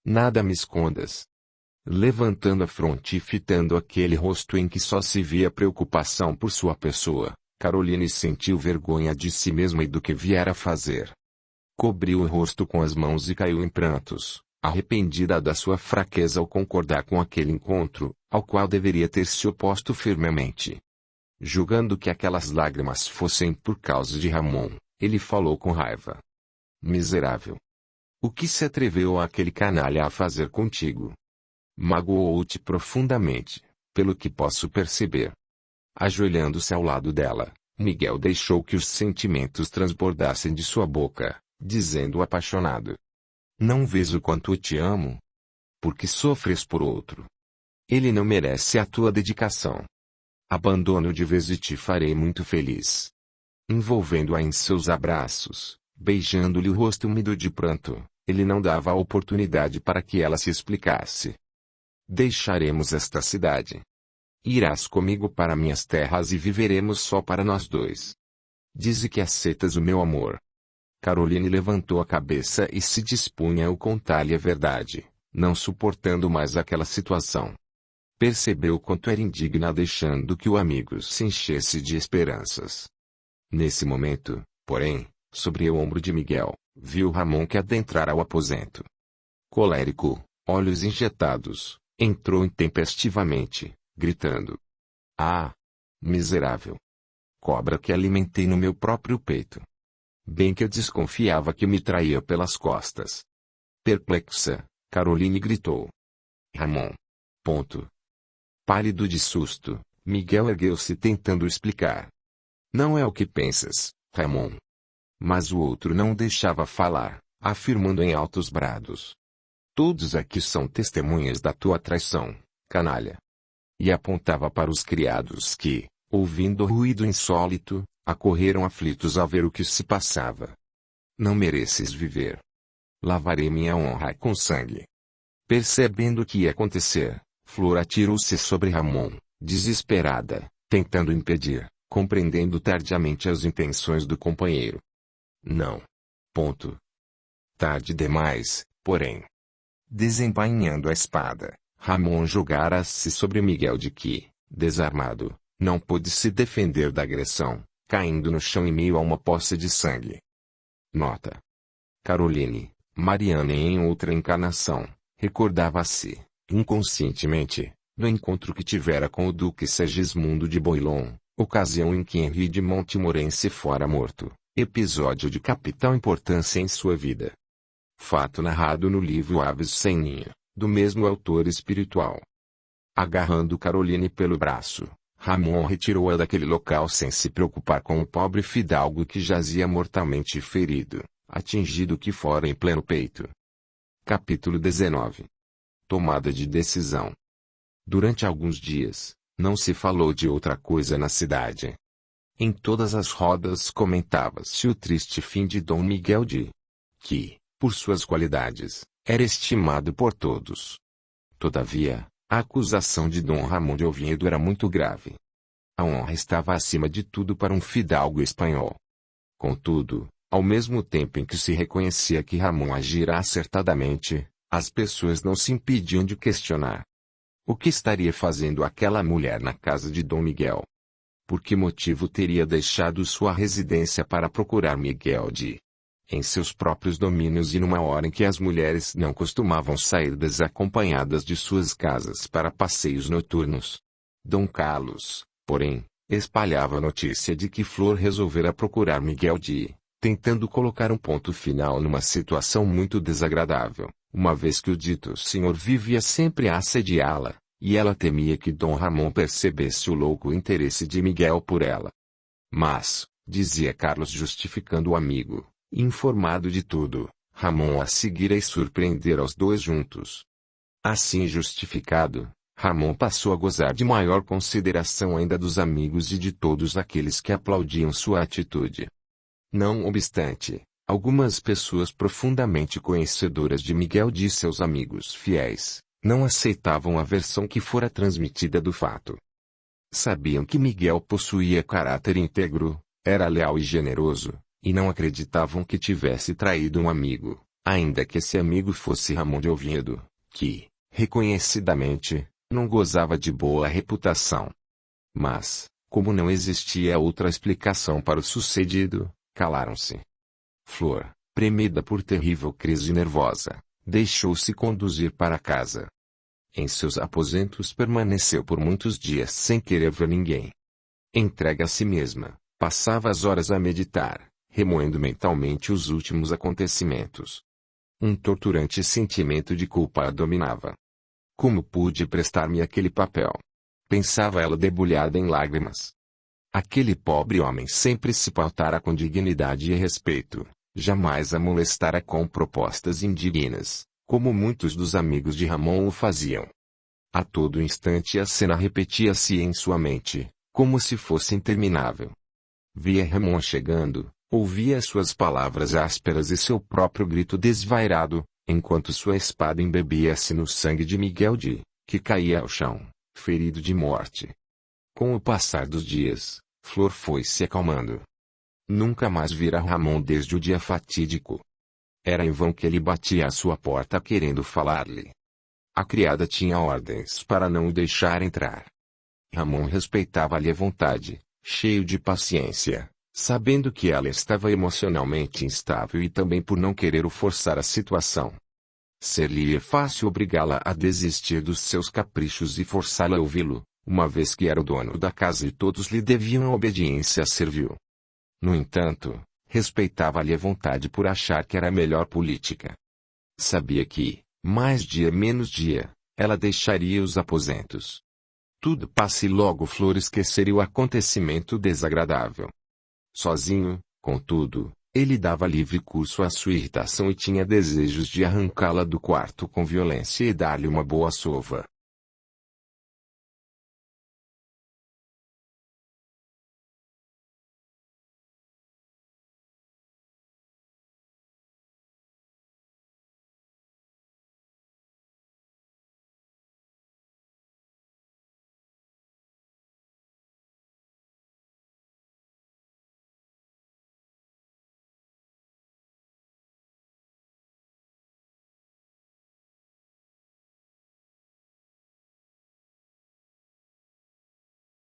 Nada me escondas. Levantando a fronte e fitando aquele rosto em que só se via preocupação por sua pessoa, Caroline sentiu vergonha de si mesma e do que viera a fazer. Cobriu o rosto com as mãos e caiu em prantos, arrependida da sua fraqueza ao concordar com aquele encontro, ao qual deveria ter se oposto firmemente. Julgando que aquelas lágrimas fossem por causa de Ramon, ele falou com raiva. Miserável! O que se atreveu aquele canalha a fazer contigo? Magoou-te profundamente, pelo que posso perceber. Ajoelhando-se ao lado dela, Miguel deixou que os sentimentos transbordassem de sua boca, dizendo apaixonado. Não vês o quanto eu te amo? Porque sofres por outro. Ele não merece a tua dedicação. Abandono de vez e te farei muito feliz. Envolvendo-a em seus abraços, beijando-lhe o rosto úmido de pranto, ele não dava a oportunidade para que ela se explicasse. Deixaremos esta cidade. Irás comigo para minhas terras e viveremos só para nós dois. Dize que aceitas o meu amor. Caroline levantou a cabeça e se dispunha a contar-lhe a verdade, não suportando mais aquela situação. Percebeu quanto era indigna deixando que o amigo se enchesse de esperanças. Nesse momento, porém, sobre o ombro de Miguel, viu Ramon que adentrara o aposento. Colérico, olhos injetados, entrou intempestivamente, gritando. Ah! Miserável! Cobra que alimentei no meu próprio peito. Bem que eu desconfiava que me traía pelas costas. Perplexa, Caroline gritou. Ramon. Ponto. Pálido de susto, Miguel ergueu-se tentando explicar. Não é o que pensas, Ramon. Mas o outro não deixava falar, afirmando em altos brados: "Todos aqui são testemunhas da tua traição, canalha." E apontava para os criados que, ouvindo o ruído insólito, acorreram aflitos a ver o que se passava. "Não mereces viver. Lavarei minha honra com sangue." Percebendo o que ia acontecer, Flor atirou-se sobre Ramon, desesperada, tentando impedir, compreendendo tardiamente as intenções do companheiro. Não. Ponto. Tarde demais, porém. Desembainhando a espada, Ramon jogara-se sobre Miguel de que, desarmado, não pôde se defender da agressão, caindo no chão em meio a uma poça de sangue. Nota: Caroline, Mariana em outra encarnação, recordava-se, inconscientemente, do encontro que tivera com o duque Segismundo de Boilon, ocasião em que Henri de Montmorency fora morto, episódio de capital importância em sua vida. Fato narrado no livro Aves sem Ninho, do mesmo autor espiritual. Agarrando Caroline pelo braço, Ramon retirou-a daquele local sem se preocupar com o pobre fidalgo que jazia mortalmente ferido, atingido que fora em pleno peito. Capítulo 19. Tomada de decisão. Durante alguns dias, não se falou de outra coisa na cidade. Em todas as rodas comentava-se o triste fim de Dom Miguel de que, por suas qualidades, era estimado por todos. Todavia, a acusação de Dom Ramon de Oviedo era muito grave. A honra estava acima de tudo para um fidalgo espanhol. Contudo, ao mesmo tempo em que se reconhecia que Ramon agira acertadamente, as pessoas não se impediam de questionar. O que estaria fazendo aquela mulher na casa de Dom Miguel? Por que motivo teria deixado sua residência para procurar Miguel de em seus próprios domínios e numa hora em que as mulheres não costumavam sair desacompanhadas de suas casas para passeios noturnos? Dom Carlos, porém, espalhava a notícia de que Flor resolvera procurar Miguel de tentando colocar um ponto final numa situação muito desagradável, uma vez que o dito senhor vivia sempre a assediá-la, e ela temia que Dom Ramon percebesse o louco interesse de Miguel por ela. Mas, dizia Carlos justificando o amigo, informado de tudo, Ramon a seguira e surpreender aos dois juntos. Assim justificado, Ramon passou a gozar de maior consideração ainda dos amigos e de todos aqueles que aplaudiam sua atitude. Não obstante, algumas pessoas profundamente conhecedoras de Miguel de seus amigos fiéis, não aceitavam a versão que fora transmitida do fato. Sabiam que Miguel possuía caráter íntegro, era leal e generoso, e não acreditavam que tivesse traído um amigo, ainda que esse amigo fosse Ramon de Oviedo, que, reconhecidamente, não gozava de boa reputação. Mas, como não existia outra explicação para o sucedido, calaram-se. Flor, premida por terrível crise nervosa, deixou-se conduzir para casa. Em seus aposentos permaneceu por muitos dias sem querer ver ninguém. Entregue a si mesma, passava as horas a meditar, remoendo mentalmente os últimos acontecimentos. Um torturante sentimento de culpa a dominava. Como pude prestar-me aquele papel? Pensava ela debulhada em lágrimas. Aquele pobre homem sempre se pautara com dignidade e respeito, jamais a molestara com propostas indignas, como muitos dos amigos de Ramon o faziam. A todo instante a cena repetia-se em sua mente, como se fosse interminável. Via Ramon chegando, ouvia suas palavras ásperas e seu próprio grito desvairado, enquanto sua espada embebia-se no sangue de Miguel de que caía ao chão, ferido de morte. Com o passar dos dias, Flor foi se acalmando. Nunca mais vira Ramon desde o dia fatídico. Era em vão que ele batia à sua porta querendo falar-lhe. A criada tinha ordens para não o deixar entrar. Ramon respeitava-lhe a vontade, cheio de paciência, sabendo que ela estava emocionalmente instável e também por não querer o forçar a situação. Ser-lhe fácil obrigá-la a desistir dos seus caprichos e forçá-la a ouvi-lo, uma vez que era o dono da casa e todos lhe deviam a obediência servil. No entanto, respeitava-lhe a vontade por achar que era a melhor política. Sabia que, mais dia menos dia, ela deixaria os aposentos. Tudo passa e logo Flor esqueceria o acontecimento desagradável. Sozinho, contudo, Ele dava livre curso à sua irritação e tinha desejos de arrancá-la do quarto com violência e dar-lhe uma boa sova.